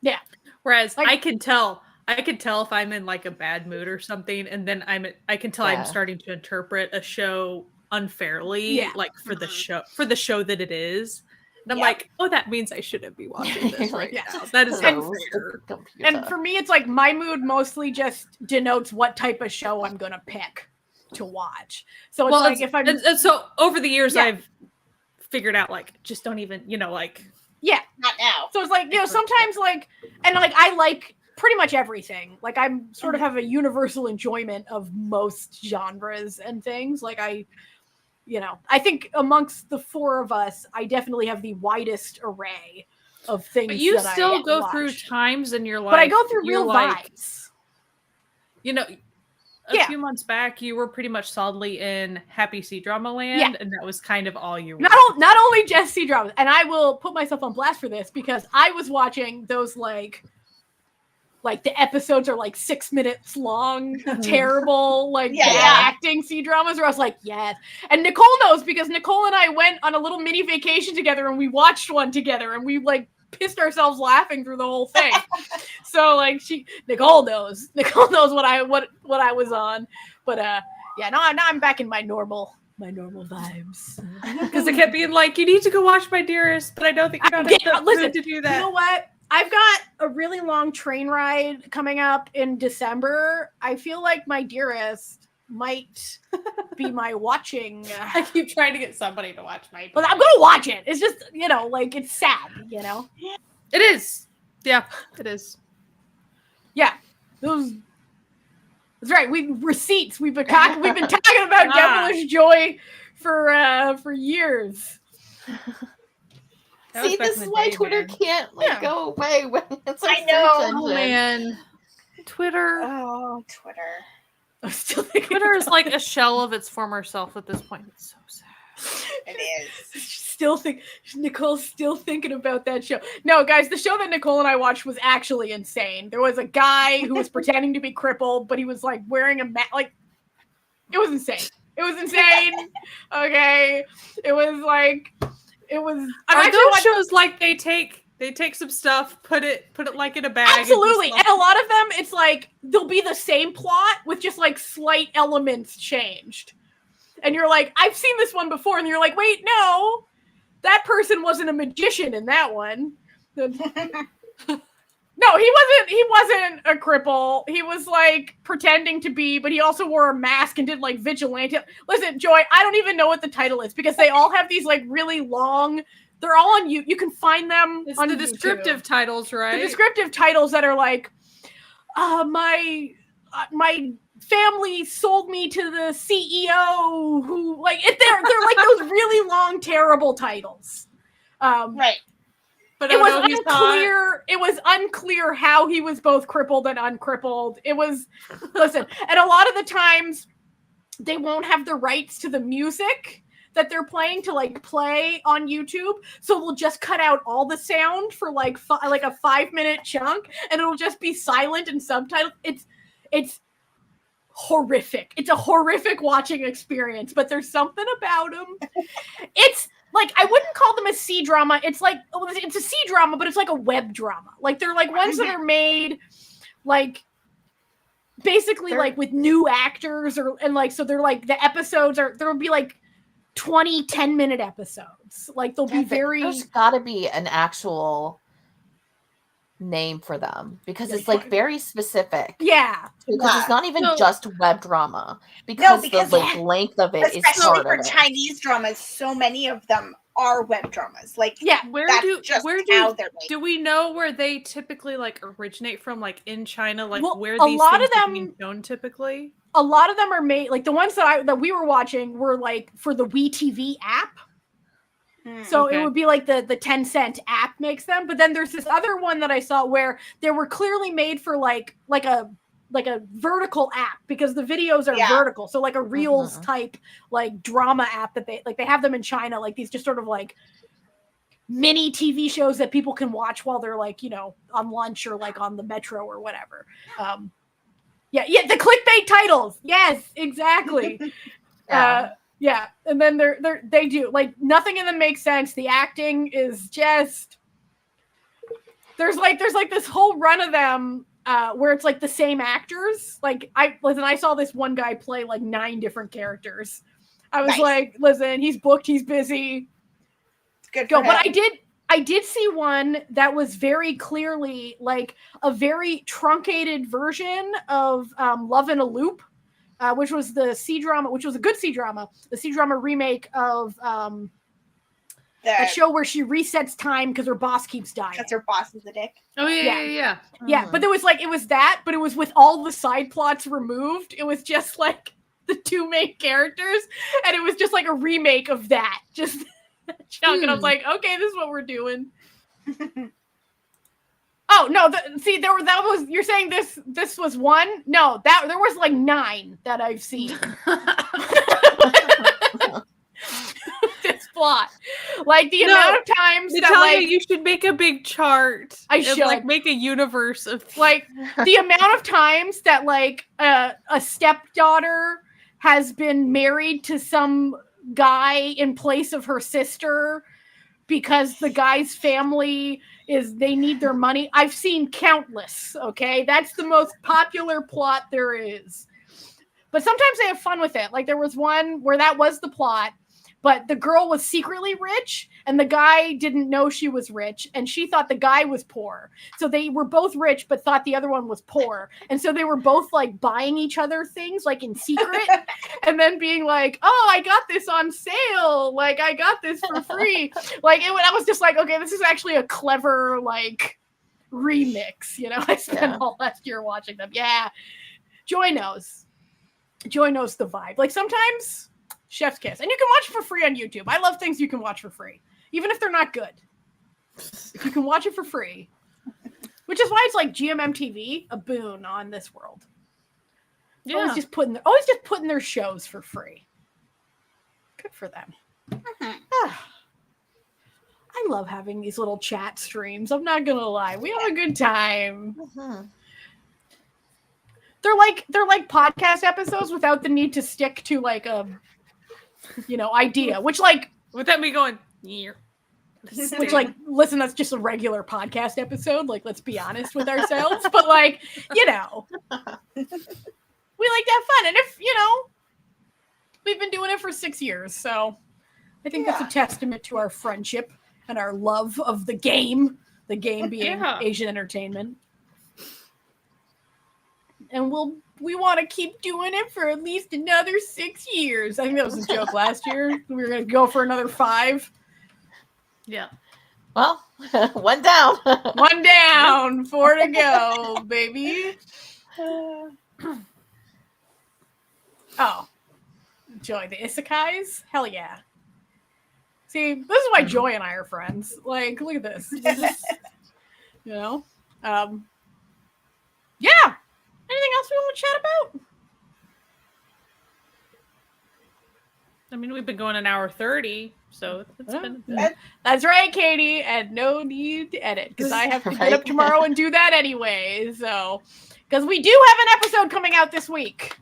Yeah. Whereas I can tell if I'm in a bad mood or something, and then I can tell I'm starting to interpret a show unfairly, for the show that it is. And I'm like, oh, that means I shouldn't be watching this right now. That is unfair. And for me, it's my mood mostly just denotes what type of show I'm gonna pick to watch. So it's if I'm and so over the years I've figured out just don't even not now. So it's sometimes and I like pretty much everything. I'm sort of have a universal enjoyment of most genres and things. I think amongst the four of us, I definitely have the widest array of things. But you that still I go watch. through times in your life. But I go through real vibes. A few months back, you were pretty much solidly in Happy C-Drama Land, and that was kind of all you were. Not only just C-Dramas, and I will put myself on blast for this because I was watching those like the episodes are like 6 minutes long, terrible, acting C-Dramas where I was like, yes. And Nicole knows because Nicole and I went on a little mini vacation together and we watched one together and we like pissed ourselves laughing through the whole thing. So like Nicole knows what I was on. But now I'm back in my normal vibes. Because I kept being like, you need to go watch My Dearest, but I don't think you're not in the mood to do that. You know what? I've got a really long train ride coming up in December. I feel like My Dearest might be my watching. I keep trying to get somebody to watch My Dearest. But I'm gonna watch it. It's just, it's sad, It is. Yeah, it is. Yeah. That's right. Receipts. We've been talking about Devilish Joy for years. See, this is why Twitter can't go away when it's I know. Oh man, Twitter. Oh, Twitter. I'm still thinking Twitter is like a shell of its former self at this point. It's so sad. It is. Nicole's still thinking about that show. No, guys, the show that Nicole and I watched was actually insane. There was a guy who was pretending to be crippled, but he was like wearing a mask. Like, it was insane. Okay, it was like. Are those shows like they take some stuff, put it like in a bag? Absolutely, and a lot of them, it's like they'll be the same plot with just like slight elements changed, and you're like, I've seen this one before, and you're like, wait, no, that person wasn't a magician in that one. No, he wasn't a cripple. He was like pretending to be, but he also wore a mask and did like vigilante. Listen, Joy, I don't even know what the title is because they all have these like really long. They're all on you can find them on the descriptive titles, right? The descriptive titles that are like, my family sold me to the CEO who like they're like those really long, terrible titles. Right. But it was unclear. It was unclear how he was both crippled and uncrippled. Listen, and a lot of the times they won't have the rights to the music that they're playing to like play on YouTube, so we'll just cut out all the sound for like a 5-minute chunk, and it'll just be silent and subtitled. It's horrific. It's a horrific watching experience, but there's something about them. It's like, I wouldn't call them a C-drama. It's like, it's a C-drama, but it's like a web drama. Like, they're like ones that are made, like, basically, like, with new actors, so they're like, the episodes there'll be like 20 10-minute episodes. Like, they'll be There's gotta be an actual name for them because it's like very specific. Yeah. Because it's not even just web drama. Because the like length of it is especially for Chinese dramas, so many of them are web dramas. Like, where do we know where they typically like originate from? Like in China, like where these things are being shown typically? A lot of them are made, like the ones that we were watching were like for the WeTV app. So it would be like the Tencent app makes them, but then there's this other one that I saw where they were clearly made for like a vertical app because the videos are vertical. So like a Reels type like drama app that they have them in China, like these just sort of like mini TV shows that people can watch while they're like, on lunch or like on the metro or whatever. The clickbait titles. Yes, exactly. Yeah, and then they do like nothing in them makes sense. The acting is just there's this whole run of them where it's like the same actors. Like I saw this one guy play like 9 different characters. I was like, listen, he's booked, he's busy. Good. Go, but I did see one that was very clearly like a very truncated version of Love in a Loop. Which was the C-drama, which was a good C-drama, the C-drama remake of the show where she resets time because her boss keeps dying. Because her boss is a dick. Oh, yeah. Yeah, but it was that, but it was with all the side plots removed. It was just like, the two main characters, and it was just like a remake of that. Just chunk, and I was like, okay, this is what we're doing. Oh no! That was you're saying this was one? No, there was like 9 that I've seen. This plot, like the amount of times Natalia, you should make a big chart. I should like make a universe of like the amount of times that like a stepdaughter has been married to some guy in place of her sister because the guy's family they need their money. I've seen countless. Okay, that's the most popular plot there is. But sometimes they have fun with it. Like there was one where that was the plot, but the girl was secretly rich and the guy didn't know she was rich and she thought the guy was poor. So they were both rich but thought the other one was poor. And so they were both like buying each other things like in secret and then being like, oh, I got this on sale. Like I got this for free. I was just like, okay, this is actually a clever like remix. You know, I spent all last year watching them. Yeah. Joy knows the vibe. Like sometimes chef's kiss, and you can watch it for free on YouTube. I love things you can watch for free, even if they're not good. If you can watch it for free, which is why it's like GMMTV, a boon on this world. Yeah, always just putting their shows for free. Good for them. I love having these little chat streams. I'm not gonna lie, we have a good time. They're like podcast episodes without the need to stick to like a idea, which like without me going which like listen, that's just a regular podcast episode, like let's be honest with ourselves, but like we like to have fun, and if we've been doing it for 6 years, so I think that's a testament to our friendship and our love of the game being Asian entertainment, and we want to keep doing it for at least another 6 years. I think that was a joke last year. We were going to go for another 5. Yeah. Well, one down. 1 down, 4 to go, baby. Oh. Joy, the isekais? Hell yeah. See, this is why Joy and I are friends. Like, look at this. Yeah. Anything else we want to chat about? I mean, we've been going an hour 30, so it's been. That's right, Katie, and no need to edit because I have to get up tomorrow and do that anyway. So, because we do have an episode coming out this week.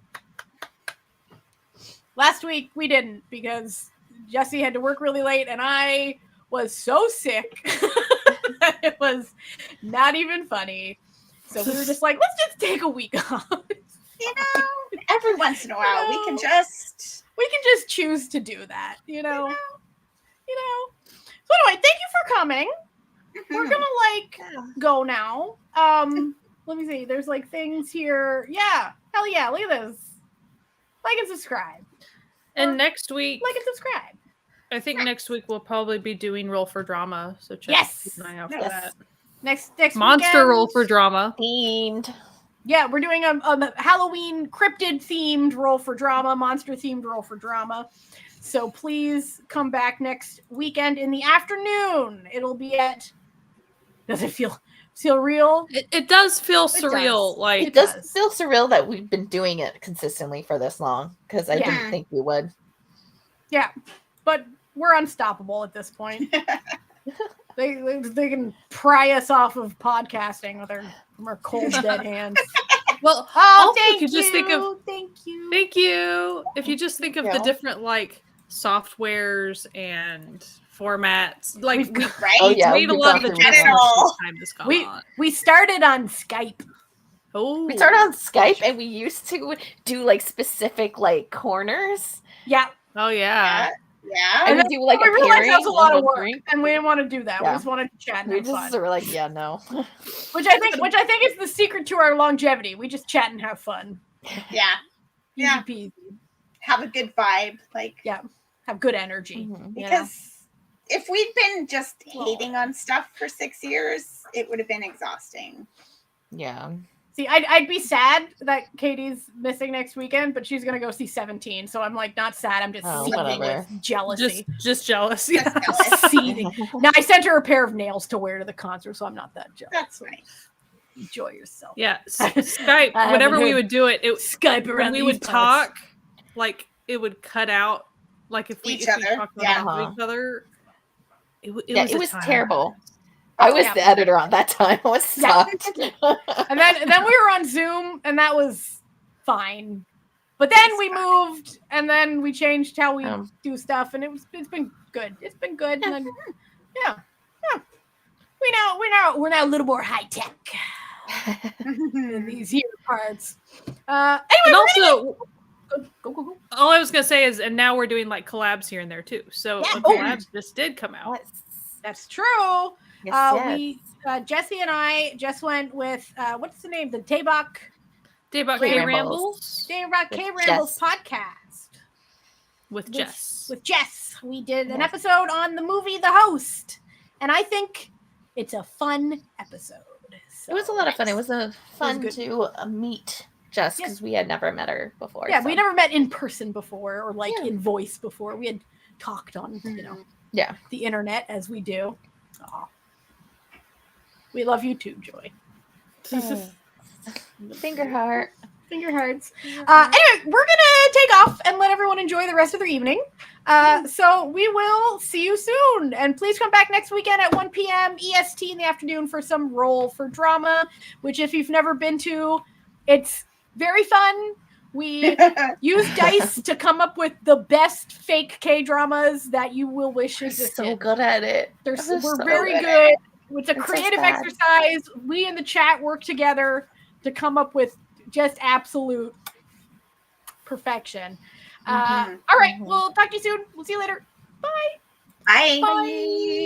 Last week we didn't because Jesse had to work really late, and I was so sick that it was not even funny. So we were just like, let's just take a week off. Every once in a while, we can just choose to do that, So anyway, thank you for coming. Mm-hmm. We're gonna go now. Let me see. There's like things here. Yeah, hell yeah! Look at this. Like and subscribe. And next week, like and subscribe. I think next week we'll probably be doing Roll for Drama. So keep an eye out for that. Next Monster weekend, Roll for Drama themed. Yeah, we're doing a Halloween cryptid themed Roll for Drama, monster themed Roll for Drama. So please come back next weekend in the afternoon. It'll be at. Does it feel real? It does feel surreal. It does feel surreal that we've been doing it consistently for this long because I didn't think we would. Yeah, but we're unstoppable at this point. They can pry us off of podcasting from our cold dead hands. Well, thank you. Thank you. If you just think of the different softwares and formats, we've made a lot of the we started on Skype. Oh, we started on Skype, and we used to do specific corners. Yeah. Oh yeah. Yeah, and we do we realized that was a lot of work, and we didn't want to do that. Yeah. We just wanted to chat and have fun. No. Which I think is the secret to our longevity. We just chat and have fun. Yeah, Easy peasy. Have a good vibe, have good energy. Mm-hmm. Because if we'd been just hating on stuff for 6 years, it would have been exhausting. Yeah. See, I'd be sad that Katie's missing next weekend, but she's gonna go see 17. So I'm like not sad. I'm just seething with jealousy. Just jealous. Yeah. Seething. Now I sent her a pair of nails to wear to the concert, so I'm not that jealous. That's nice. Enjoy yourself. Yeah. Skype. Whenever we would do it, Skype around. When we would talk, like it would cut out. Like if we talked about each other, it was terrible. I was the editor on that time. I was sucked. and then we were on Zoom, and that was fine. But then we moved, and then we changed how we do stuff, and it's been good. It's been good. And then, we're now a little more high tech in these here parts. Anyway, and also. Go. All I was gonna say is, and now we're doing like collabs here and there too. So collabs just did come out. That's true. Yes. We Jesse and I just went with what's the name? The Daybach K Rambles. Daybach K Rambles podcast with Jess. With Jess, we did an episode on the movie The Host, and I think it's a fun episode. So it was a lot of fun. It was fun to meet Jess because we had never met her before. Yeah, we never met in person before or like in voice before. We had talked on the internet as we do. Aww. We love you too, Joy. Finger hearts. Anyway, we're gonna take off and let everyone enjoy the rest of their evening. So we will see you soon, and please come back next weekend at 1 p.m. EST in the afternoon for some Roll for Drama, which if you've never been to, it's very fun. We use dice to come up with the best fake K-dramas that you will wish existed. So good at it. We're very good. It's a creative exercise. We in the chat work together to come up with just absolute perfection. All right. We'll talk to you soon. We'll see you later. Bye. Bye.